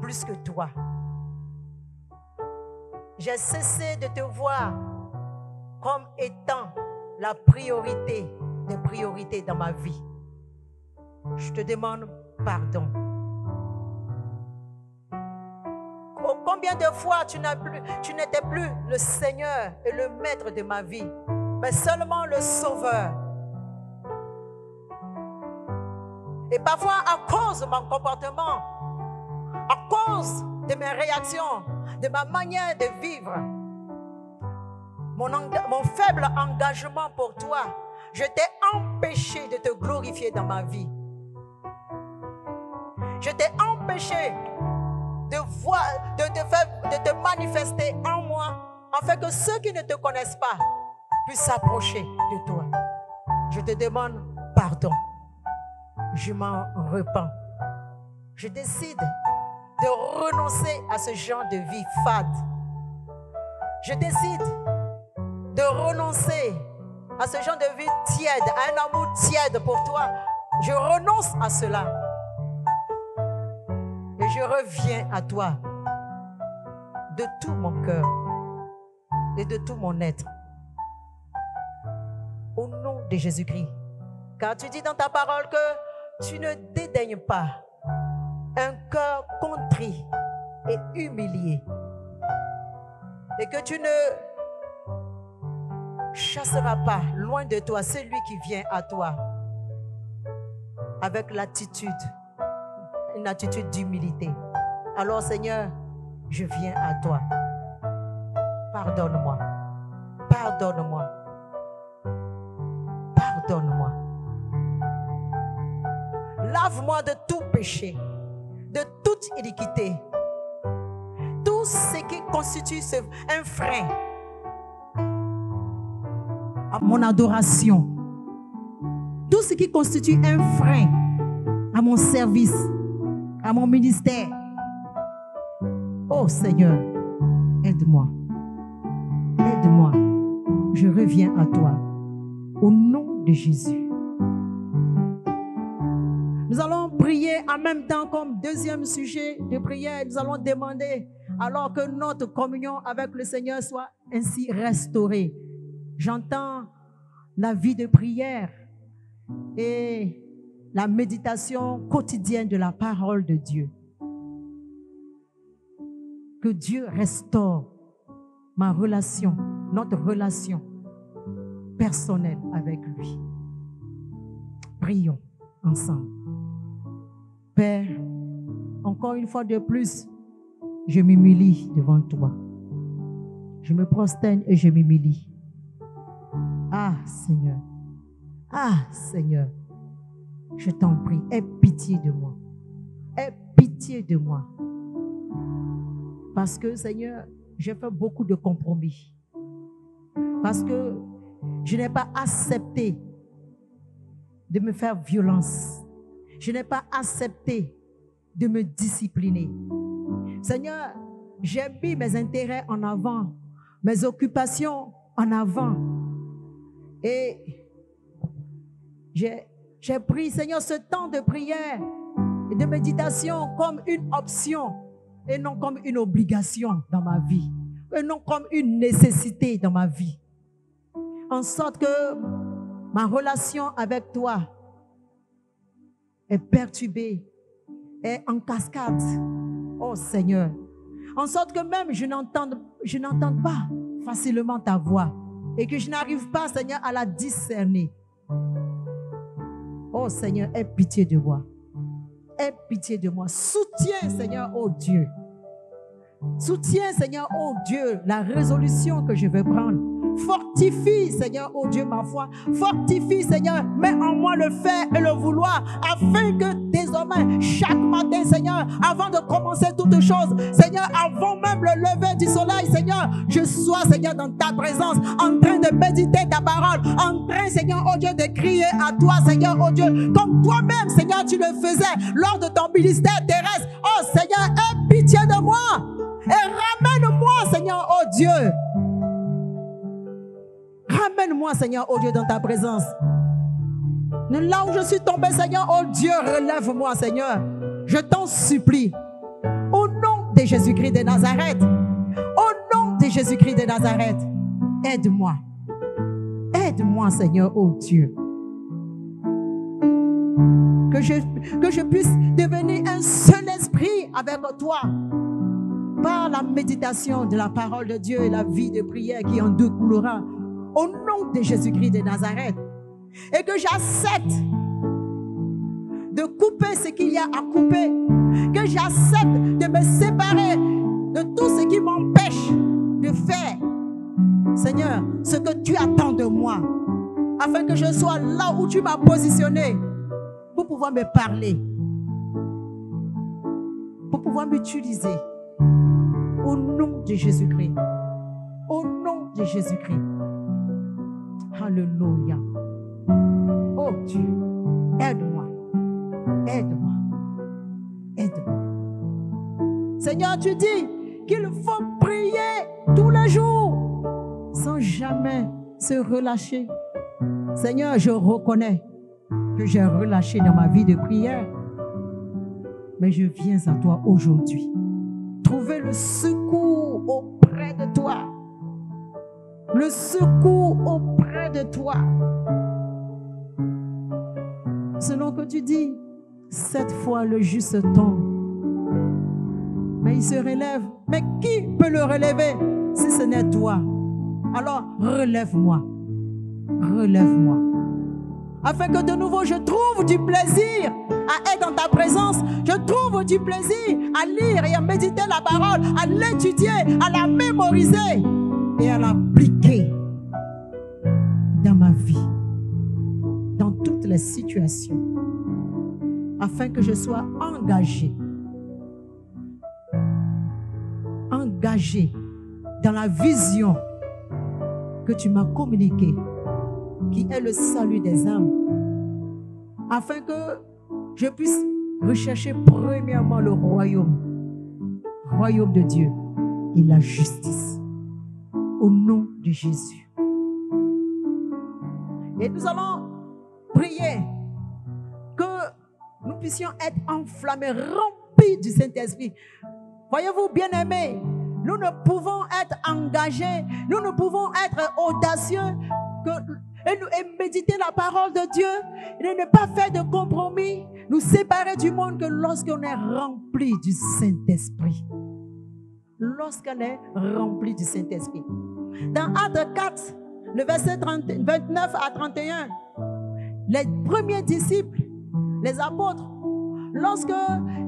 plus que toi. J'ai cessé de te voir comme étant la priorité des priorités dans ma vie. Je te demande pardon. Combien de fois tu n'étais plus le Seigneur et le maître de ma vie, mais seulement le Sauveur. Et parfois, à cause de mon comportement, à cause de mes réactions, de ma manière de vivre, mon faible engagement pour toi, je t'ai empêché de te glorifier dans ma vie. Je t'ai empêché de te manifester en moi, afin que ceux qui ne te connaissent pas puissent s'approcher de toi. Je te demande pardon. Je m'en repens. Je décide de renoncer à ce genre de vie fade. Je décide de renoncer à ce genre de vie tiède, à un amour tiède pour toi. Je renonce à cela. Et je reviens à toi de tout mon cœur et de tout mon être. Au nom de Jésus-Christ. Car tu dis dans ta parole que tu ne dédaignes pas un cœur contrit et humilié. Et que tu ne chasseras pas loin de toi celui qui vient à toi avec une attitude d'humilité. Alors Seigneur, je viens à toi. Pardonne-moi. Pardonne-moi. Pardonne-moi. Lave-moi de tout péché, de toute toute iniquité, tout ce qui constitue un frein à mon adoration, tout ce qui constitue un frein à mon service, à mon ministère. Oh Seigneur, aide-moi. Aide-moi. Je reviens à toi. Au nom de Jésus. Nous allons prier en même temps comme deuxième sujet de prière. Nous allons demander alors que notre communion avec le Seigneur soit ainsi restaurée. J'entends la vie de prière et la méditation quotidienne de la parole de Dieu. Que Dieu restaure ma relation, notre relation personnelle avec lui. Prions ensemble. Père, encore une fois de plus, je m'humilie devant toi. Je me prosterne et je m'humilie. Ah Seigneur, je t'en prie, aie pitié de moi. Aie pitié de moi. Parce que Seigneur, j'ai fait beaucoup de compromis. Parce que je n'ai pas accepté de me faire violence. Je n'ai pas accepté de me discipliner. Seigneur, j'ai mis mes intérêts en avant, mes occupations en avant. Et j'ai pris, Seigneur, ce temps de prière et de méditation comme une option et non comme une obligation dans ma vie, et non comme une nécessité dans ma vie. En sorte que ma relation avec toi est perturbée, est en cascade. Oh Seigneur, en sorte que même je n'entende pas facilement ta voix et que je n'arrive pas, Seigneur, à la discerner. Oh Seigneur, aie pitié de moi. Aie pitié de moi. Soutiens, Seigneur, oh Dieu. Soutiens, Seigneur, oh Dieu, la résolution que je vais prendre. Fortifie, Seigneur, oh Dieu, ma foi. Fortifie, Seigneur, mets en moi le faire et le vouloir, afin que désormais, chaque matin, Seigneur, avant de commencer toutes choses, Seigneur, avant même le lever du soleil, Seigneur, je sois, Seigneur, dans ta présence, en train de méditer ta parole, en train, Seigneur, oh Dieu, de crier à toi, Seigneur, oh Dieu, comme toi-même, Seigneur, tu le faisais lors de ton ministère terrestre. Oh Seigneur, aie pitié de moi et ramène-moi, Seigneur, oh Dieu. Ramène-moi, Seigneur, oh Dieu, dans ta présence. Là où je suis tombé, Seigneur, oh Dieu, relève-moi, Seigneur. Je t'en supplie. Au nom de Jésus-Christ de Nazareth. Au nom de Jésus-Christ de Nazareth. Aide-moi. Aide-moi, Seigneur, oh Dieu. Que je puisse devenir un seul esprit avec toi. Par la méditation de la parole de Dieu et la vie de prière qui en découlera. Au nom de Jésus-Christ de Nazareth. Et que j'accepte de couper ce qu'il y a à couper. Que j'accepte de me séparer de tout ce qui m'empêche de faire, Seigneur, ce que tu attends de moi. Afin que je sois là où tu m'as positionné. Pour pouvoir me parler. Pour pouvoir m'utiliser. Au nom de Jésus-Christ. Au nom de Jésus-Christ. Alléluia. Oh Dieu, aide-moi. Aide-moi. Aide-moi. Seigneur, tu dis qu'il faut prier tous les jours sans jamais se relâcher. Seigneur, je reconnais que j'ai relâché dans ma vie de prière. Mais je viens à toi aujourd'hui. Trouver le secours auprès de toi. Le secours auprès de toi. Selon que tu dis, 7 fois le juste tombe. Mais il se relève. Mais qui peut le relever si ce n'est toi? Alors relève-moi. Relève-moi. Afin que de nouveau je trouve du plaisir à être dans ta présence. Je trouve du plaisir à lire et à méditer la parole, à l'étudier, à la mémoriser et à l'appliquer dans ma vie, dans toutes les situations, afin que je sois engagé engagé dans la vision que tu m'as communiquée, qui est le salut des âmes, afin que je puisse rechercher premièrement le royaume de Dieu et la justice, au nom de Jésus. Et nous allons prier que nous puissions être enflammés, remplis du Saint-Esprit. Voyez-vous, bien-aimés, nous ne pouvons être engagés, nous ne pouvons être audacieux et méditer la parole de Dieu et ne pas faire de compromis, nous séparer du monde que lorsqu'on est rempli du Saint-Esprit. Lorsqu'on est rempli du Saint-Esprit. Dans Actes 4, le verset 29 à 31, les premiers disciples, les apôtres, lorsque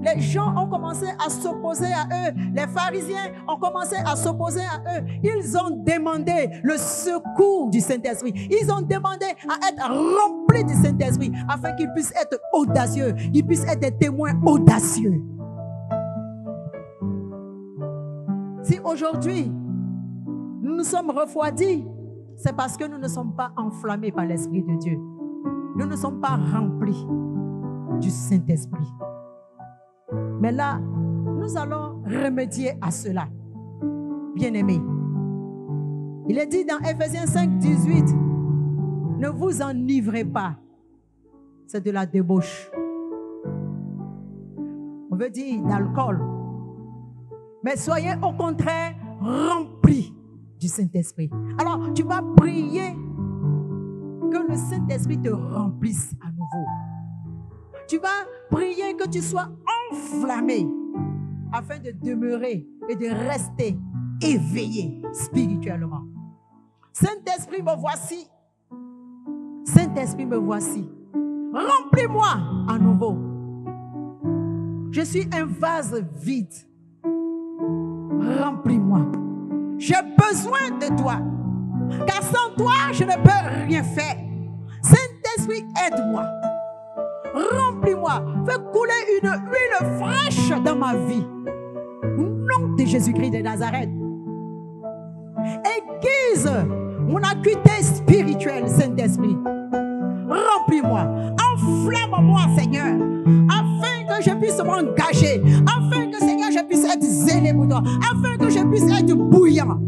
les gens ont commencé à s'opposer à eux, les pharisiens ont commencé à s'opposer à eux, ils ont demandé le secours du Saint-Esprit. Ils ont demandé à être remplis du Saint-Esprit afin qu'ils puissent être audacieux, qu'ils puissent être des témoins audacieux. Si aujourd'hui nous nous sommes refroidis, c'est parce que nous ne sommes pas enflammés par l'Esprit de Dieu. Nous ne sommes pas remplis du Saint-Esprit. Mais là, nous allons remédier à cela. Bien-aimés, il est dit dans Ephésiens 5, 18, ne vous enivrez pas. C'est de la débauche. On veut dire d'alcool. Mais soyez au contraire remplis du Saint-Esprit. Alors, tu vas prier que le Saint-Esprit te remplisse à nouveau. Tu vas prier que tu sois enflammé afin de demeurer et de rester éveillé spirituellement. Saint-Esprit, me voici. Saint-Esprit, me voici. Remplis-moi à nouveau. Je suis un vase vide. Remplis-moi. J'ai besoin de toi. Car sans toi, je ne peux rien faire. Saint-Esprit, aide-moi. Remplis-moi. Fais couler une huile fraîche dans ma vie. Au nom de Jésus-Christ de Nazareth. Aiguise mon acuité spirituelle, Saint-Esprit. Remplis-moi. Enflamme-moi, Seigneur. Afin que je puisse m'engager. Afin que, Seigneur, je puisse être zélé pour toi. Afin que je puisse être bouillant.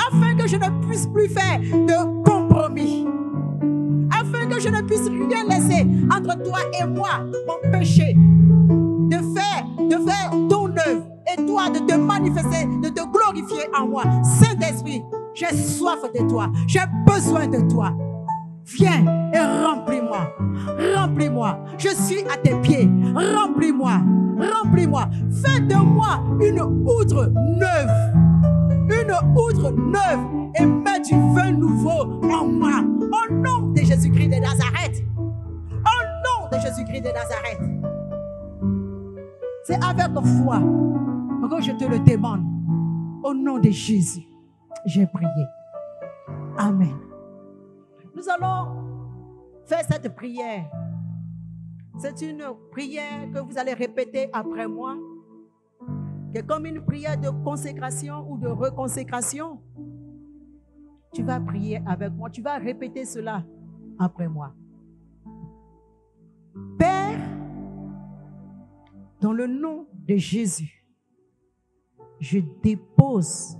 Afin que je ne puisse plus faire de compromis. Afin que je ne puisse rien laisser entre toi et moi, mon péché. De faire ton œuvre. Et toi de te manifester, de te glorifier en moi. Saint-Esprit, j'ai soif de toi. J'ai besoin de toi. Viens et remplis-moi. Remplis-moi. Je suis à tes pieds. Remplis-moi. Remplis-moi. Fais de moi une outre neuve. Une outre neuve. Et mets du vin nouveau en moi. Au nom de Jésus-Christ de Nazareth. Au nom de Jésus-Christ de Nazareth. C'est avec foi que je te le demande. Au nom de Jésus, j'ai prié. Amen. Nous allons faire cette prière. C'est une prière que vous allez répéter après moi. qui est comme une prière de consécration ou de reconsécration. Tu vas prier avec moi, tu vas répéter cela après moi. Père, dans le nom de Jésus, je dépose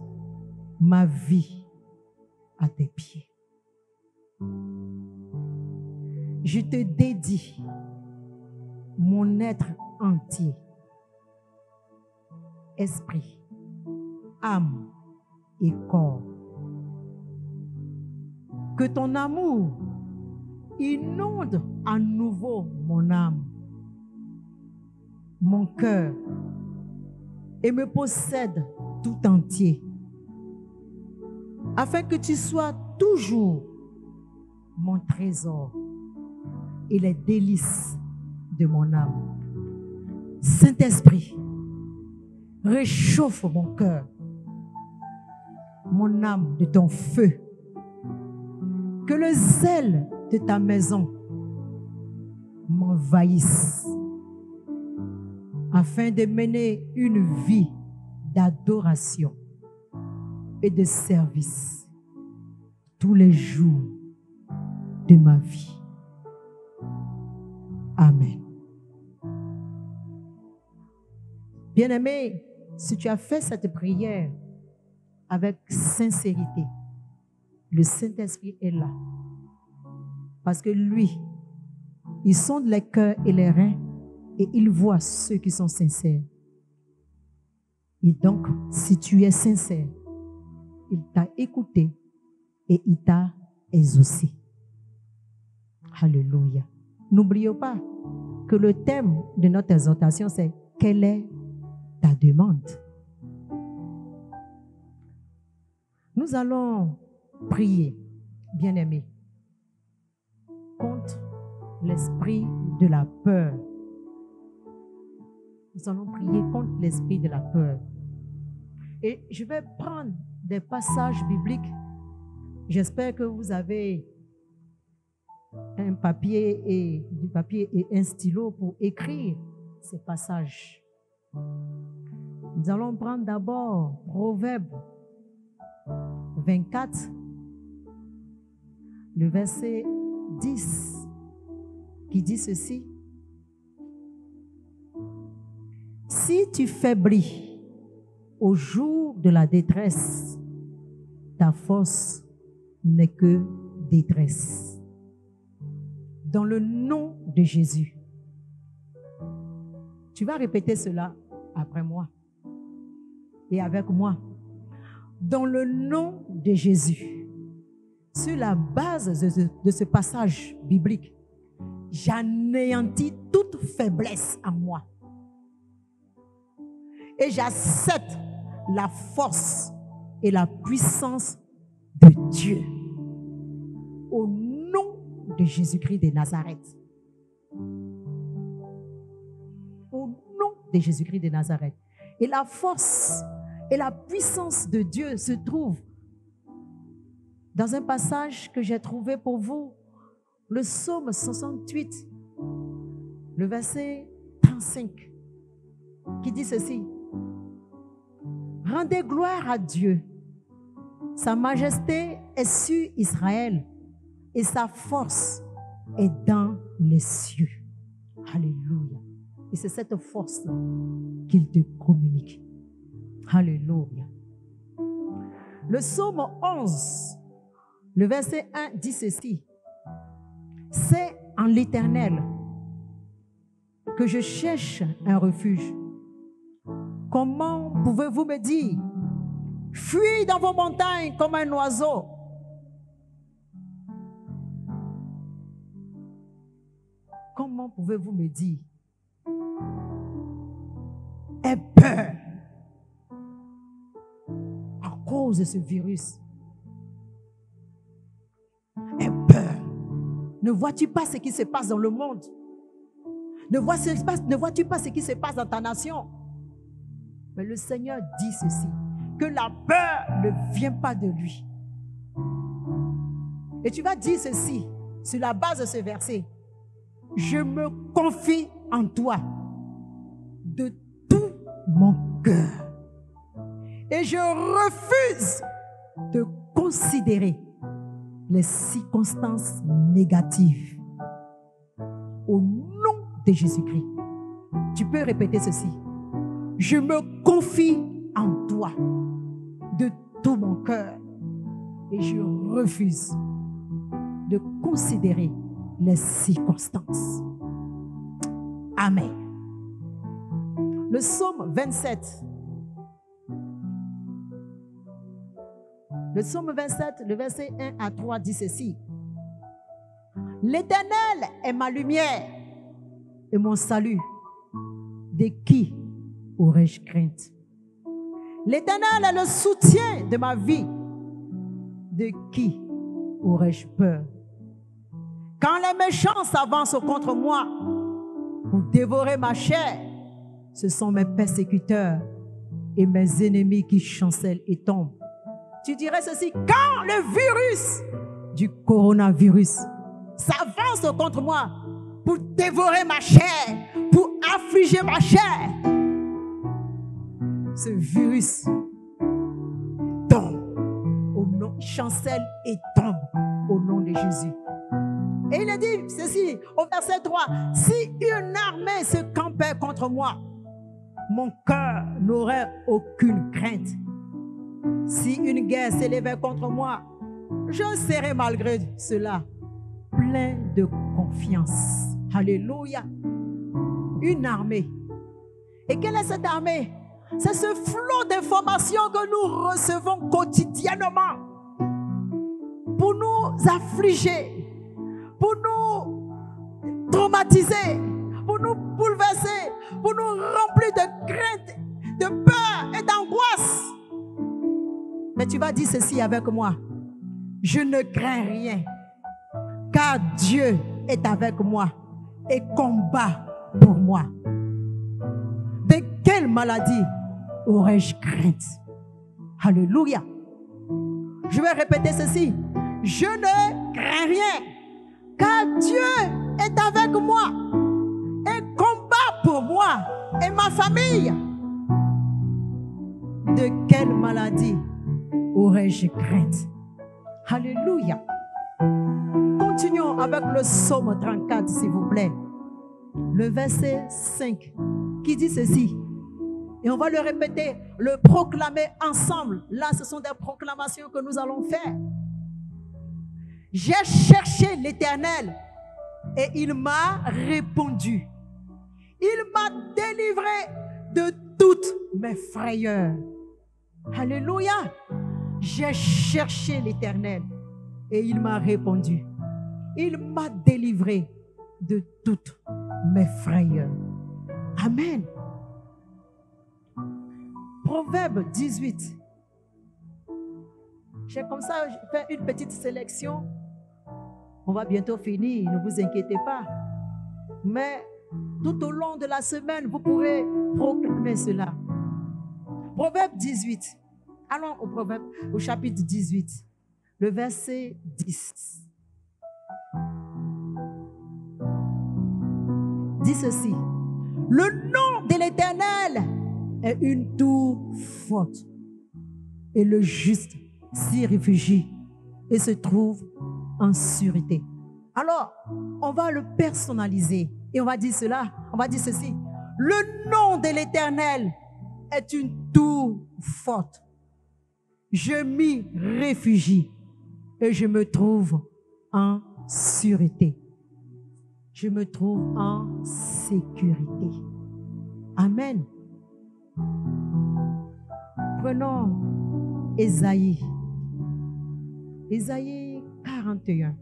ma vie à tes pieds. Je te dédie mon être entier, esprit, âme et corps. Que ton amour inonde à nouveau mon âme, mon cœur et me possède tout entier, afin que tu sois toujours mon trésor et les délices de mon âme. Saint-Esprit, réchauffe mon cœur, mon âme de ton feu. Que le zèle de ta maison m'envahisse, afin de mener une vie d'adoration et de service tous les jours de ma vie. Amen. Bien-aimé, si tu as fait cette prière avec sincérité, le Saint-Esprit est là. Parce que lui, il sonde les cœurs et les reins et il voit ceux qui sont sincères. Et donc, si tu es sincère, il t'a écouté et il t'a exaucé. Alléluia. N'oublions pas que le thème de notre exhortation, c'est « Quelle est ta demande ?» Nous allons prier, bien-aimés, contre l'esprit de la peur. Nous allons prier contre l'esprit de la peur. Et je vais prendre des passages bibliques. J'espère que vous avez du papier et un stylo pour écrire ces passages. Nous allons prendre d'abord Proverbe 24, le verset 10, qui dit ceci. Si tu faiblis au jour de la détresse, ta force n'est que détresse. Dans le nom de Jésus. Tu vas répéter cela après moi et avec moi. Dans le nom de Jésus, sur la base de ce passage biblique, j'anéantis toute faiblesse en moi. Et j'accepte la force et la puissance de Dieu. Au nom de Jésus-Christ de Nazareth. Au nom de Jésus-Christ de Nazareth. Et la force et la puissance de Dieu se trouvent dans un passage que j'ai trouvé pour vous, le psaume 68, le verset 35, qui dit ceci. Rendez gloire à Dieu. Sa majesté est sur Israël et sa force est dans les cieux. Alléluia. Et c'est cette force-là qu'il te communique. Alléluia. Le psaume 11, le verset 1 dit ceci. C'est en l'Éternel que je cherche un refuge. Comment pouvez-vous me dire, fuis dans vos montagnes comme un oiseau? Comment pouvez-vous me dire, aie peur à cause de ce virus? Aie peur. Ne vois-tu pas ce qui se passe dans le monde? Ne vois-tu pas ce qui se passe dans ta nation? Mais le Seigneur dit ceci, que la peur ne vient pas de lui. Et tu vas dire ceci, sur la base de ce verset. Je me confie en toi de tout mon cœur. Et je refuse de considérer les circonstances négatives. Au nom de Jésus-Christ. Tu peux répéter ceci. Je me confie en toi de tout mon cœur et je refuse de considérer les circonstances. Amen. Le psaume 27. Le psaume 27, le verset 1 à 3 dit ceci. L'Éternel est ma lumière et mon salut. De qui aurais-je crainte? L'Éternel est le soutien de ma vie. De qui aurais-je peur? Quand les méchants s'avancent contre moi pour dévorer ma chair, ce sont mes persécuteurs et mes ennemis qui chancellent et tombent. Tu dirais ceci, quand le virus du coronavirus s'avance contre moi pour dévorer ma chair, pour affliger ma chair, ce virus tombe chancelle et tombe au nom de Jésus. Et il a dit ceci au verset 3. Si une armée se campait contre moi, mon cœur n'aurait aucune crainte. Si une guerre s'élevait contre moi, je serais malgré cela plein de confiance. Alléluia. Une armée. Et quelle est cette armée? C'est ce flot d'informations que nous recevons quotidiennement pour nous affliger, pour nous traumatiser, pour nous bouleverser, pour nous remplir de crainte, de peur et d'angoisse. Mais tu vas dire ceci avec moi. Je ne crains rien, car Dieu est avec moi et combat pour moi. De quelle maladie aurais-je crainte? Alléluia. Je vais répéter ceci. Je ne crains rien, car Dieu est avec moi et combat pour moi et ma famille. De quelle maladie aurais-je crainte? Alléluia. Continuons avec le psaume 34, s'il vous plaît. Le verset 5 qui dit ceci. Et on va le répéter, le proclamer ensemble. Là, ce sont des proclamations que nous allons faire. J'ai cherché l'Éternel et il m'a répondu. Il m'a délivré de toutes mes frayeurs. Alléluia. J'ai cherché l'Éternel et il m'a répondu. Il m'a délivré de toutes mes frayeurs. Amen. Proverbe 18. J'ai comme ça fait une petite sélection. On va bientôt finir, ne vous inquiétez pas. Mais tout au long de la semaine, vous pourrez proclamer cela. Proverbe 18. Allons au Proverbe, au chapitre 18, le verset 10. Dit ceci. Le nom de l'Éternel est une tour forte, et le juste s'y réfugie et se trouve en sûreté. Alors, on va le personnaliser et on va dire cela, on va dire ceci. Le nom de l'Éternel est une tour forte. Je m'y réfugie et je me trouve en sûreté. Je me trouve en sécurité. Amen. Prenons Ésaïe. Ésaïe 41,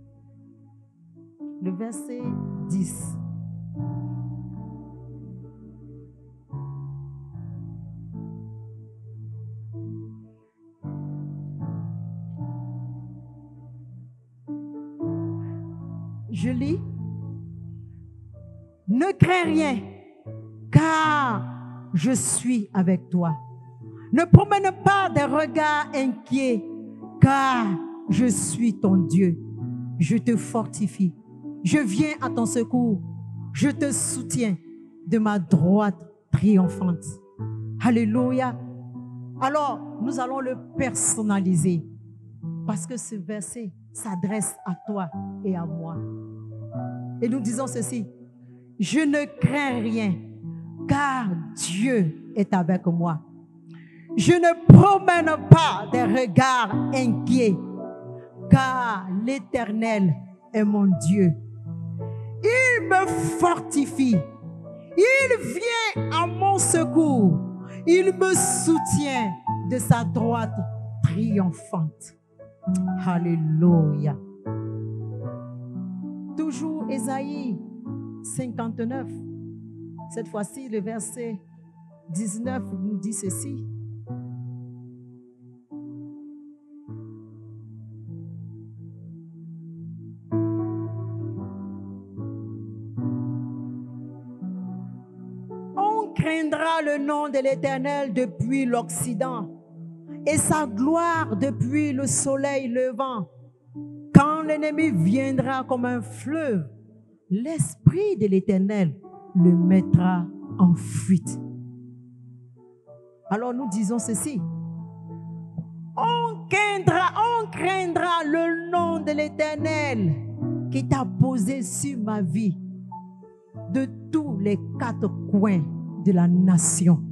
le verset 10. Je lis. Ne crains rien, car je suis avec toi. Ne promène pas des regards inquiets, car je suis ton Dieu. Je te fortifie. Je viens à ton secours. Je te soutiens de ma droite triomphante. Alléluia. Alors, nous allons le personnaliser parce que ce verset s'adresse à toi et à moi. Et nous disons ceci. Je ne crains rien, car Dieu est avec moi. Je ne promène pas des regards inquiets, car l'Éternel est mon Dieu. Il me fortifie. Il vient à mon secours. Il me soutient de sa droite triomphante. Alléluia. Toujours Ésaïe 59. Cette fois-ci, le verset 19 nous dit ceci. On craindra le nom de l'Éternel depuis l'Occident et sa gloire depuis le soleil levant. Quand l'ennemi viendra comme un fleuve, l'Esprit de l'Éternel le mettra en fuite. Alors nous disons ceci. On craindra le nom de l'Éternel qui t'a posé sur ma vie de tous les quatre coins de la nation.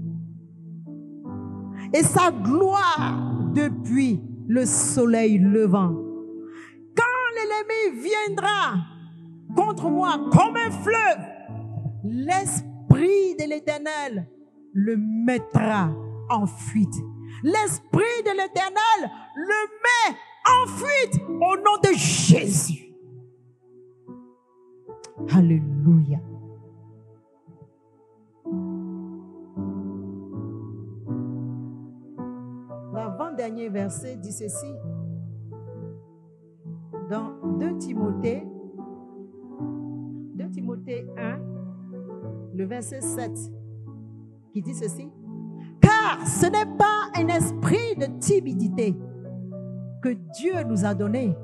Et sa gloire depuis le soleil levant. Quand l'ennemi viendra contre moi comme un fleuve, l'Esprit de l'Éternel le mettra en fuite. L'Esprit de l'Éternel le met en fuite au nom de Jésus. Alléluia. L'avant-dernier verset dit ceci. Dans 2 Timothée 1, le verset 7, qui dit ceci. Car ce n'est pas un esprit de timidité que Dieu nous a donné,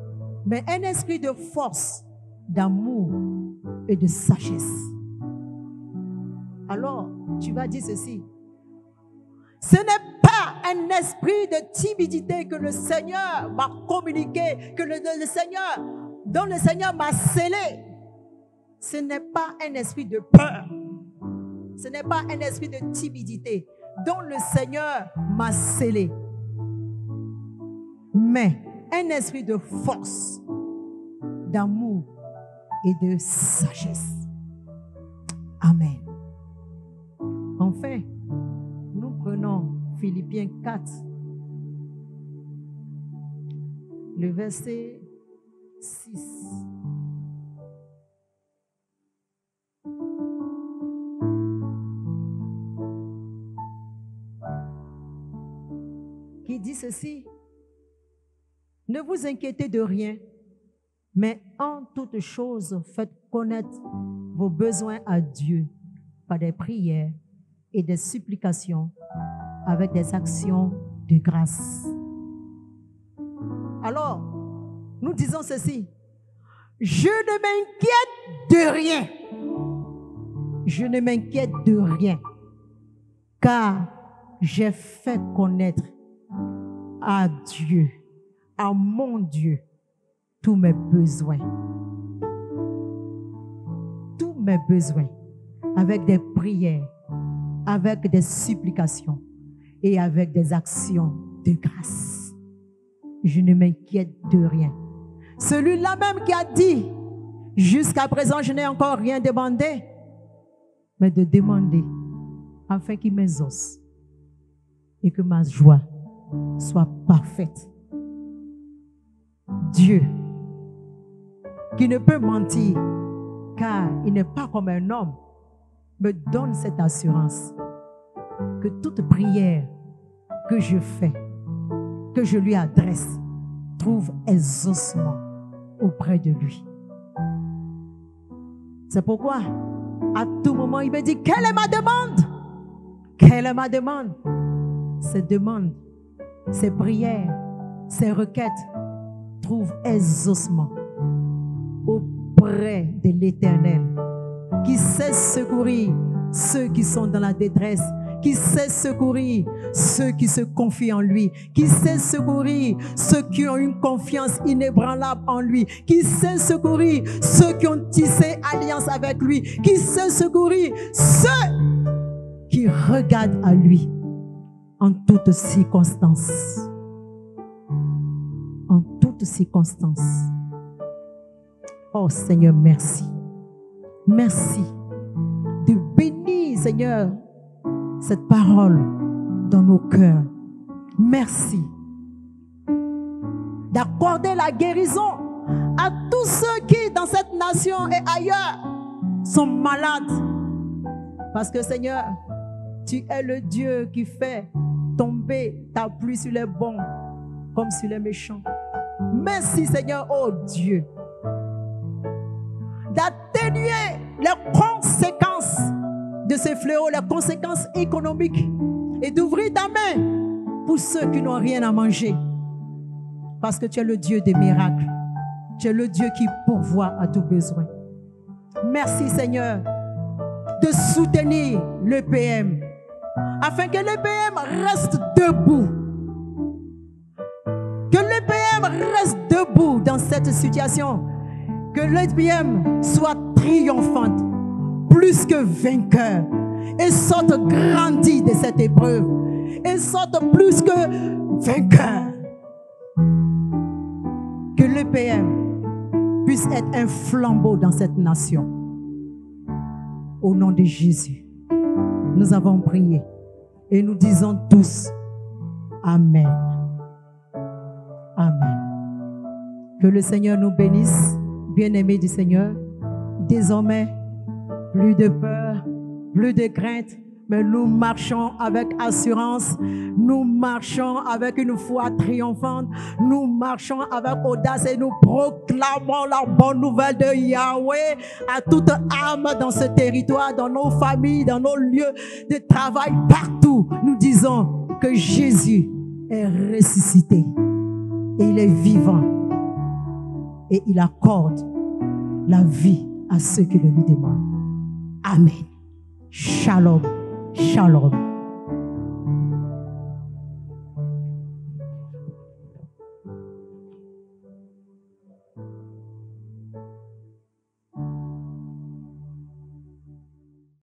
mais un esprit de force, d'amour et de sagesse. Alors, tu vas dire ceci. Ce n'est pas un esprit de timidité que le Seigneur m'a communiqué, que le Seigneur, dont le Seigneur m'a scellé. Ce n'est pas un esprit de peur. Ce n'est pas un esprit de timidité dont le Seigneur m'a scellé. Mais un esprit de force, d'amour et de sagesse. Amen. Enfin, nous prenons Philippiens 4, le verset 6. Qui dit ceci. Ne vous inquiétez de rien, mais en toute chose, faites connaître vos besoins à Dieu par des prières et des supplications avec des actions de grâce. Alors, nous disons ceci. Je ne m'inquiète de rien. Je ne m'inquiète de rien, car j'ai fait connaître à Dieu, à mon Dieu, tous mes besoins. Tous mes besoins, avec des prières, avec des supplications et avec des actions de grâce. Je ne m'inquiète de rien. Celui-là même qui a dit, jusqu'à présent, je n'ai encore rien demandé, mais de demander afin qu'il m'exauce et que ma joie soit parfaite. Dieu, qui ne peut mentir, car il n'est pas comme un homme, me donne cette assurance que toute prière que je fais, que je lui adresse, trouve exaucement auprès de lui. C'est pourquoi, à tout moment, il me dit, quelle est ma demande? Quelle est ma demande? Ces demandes, ces prières, ces requêtes trouvent exaucement auprès de l'Éternel, qui sait secourir ceux qui sont dans la détresse, qui sait secourir ceux qui se confient en lui, qui sait secourir ceux qui ont une confiance inébranlable en lui, qui sait secourir ceux qui ont tissé alliance avec lui, qui sait secourir ceux qui regardent à lui en toutes circonstances. En toutes circonstances. Oh Seigneur, merci. Merci de bénir, Seigneur, cette parole dans nos cœurs. Merci d'accorder la guérison à tous ceux qui, dans cette nation et ailleurs, sont malades. Parce que, Seigneur, tu es le Dieu qui fait tomber ta pluie sur les bons comme sur les méchants. Merci, Seigneur, oh Dieu, d'atténuer les conséquences de ces fléaux, les conséquences économiques, et d'ouvrir ta main pour ceux qui n'ont rien à manger. Parce que tu es le Dieu des miracles. Tu es le Dieu qui pourvoit à tout besoin. Merci, Seigneur, de soutenir l'EPM, afin que l'EPM reste debout. dans cette situation. Que l'EPM soit triomphante, plus que vainqueur, et sorte grandi de cette épreuve, et sorte plus que vainqueur. Que l'EPM puisse être un flambeau dans cette nation. Au nom de Jésus, nous avons prié et nous disons tous Amen. Amen. Que le Seigneur nous bénisse, bien-aimés du Seigneur. Désormais, plus de peur, plus de crainte, mais nous marchons avec assurance, nous marchons avec une foi triomphante, nous marchons avec audace et nous proclamons la bonne nouvelle de Yahweh à toute âme dans ce territoire, dans nos familles, dans nos lieux de travail, partout. Nous disons que Jésus est ressuscité et il est vivant et il accorde la vie à ceux qui le lui demandent. Amen. Shalom. Shalom.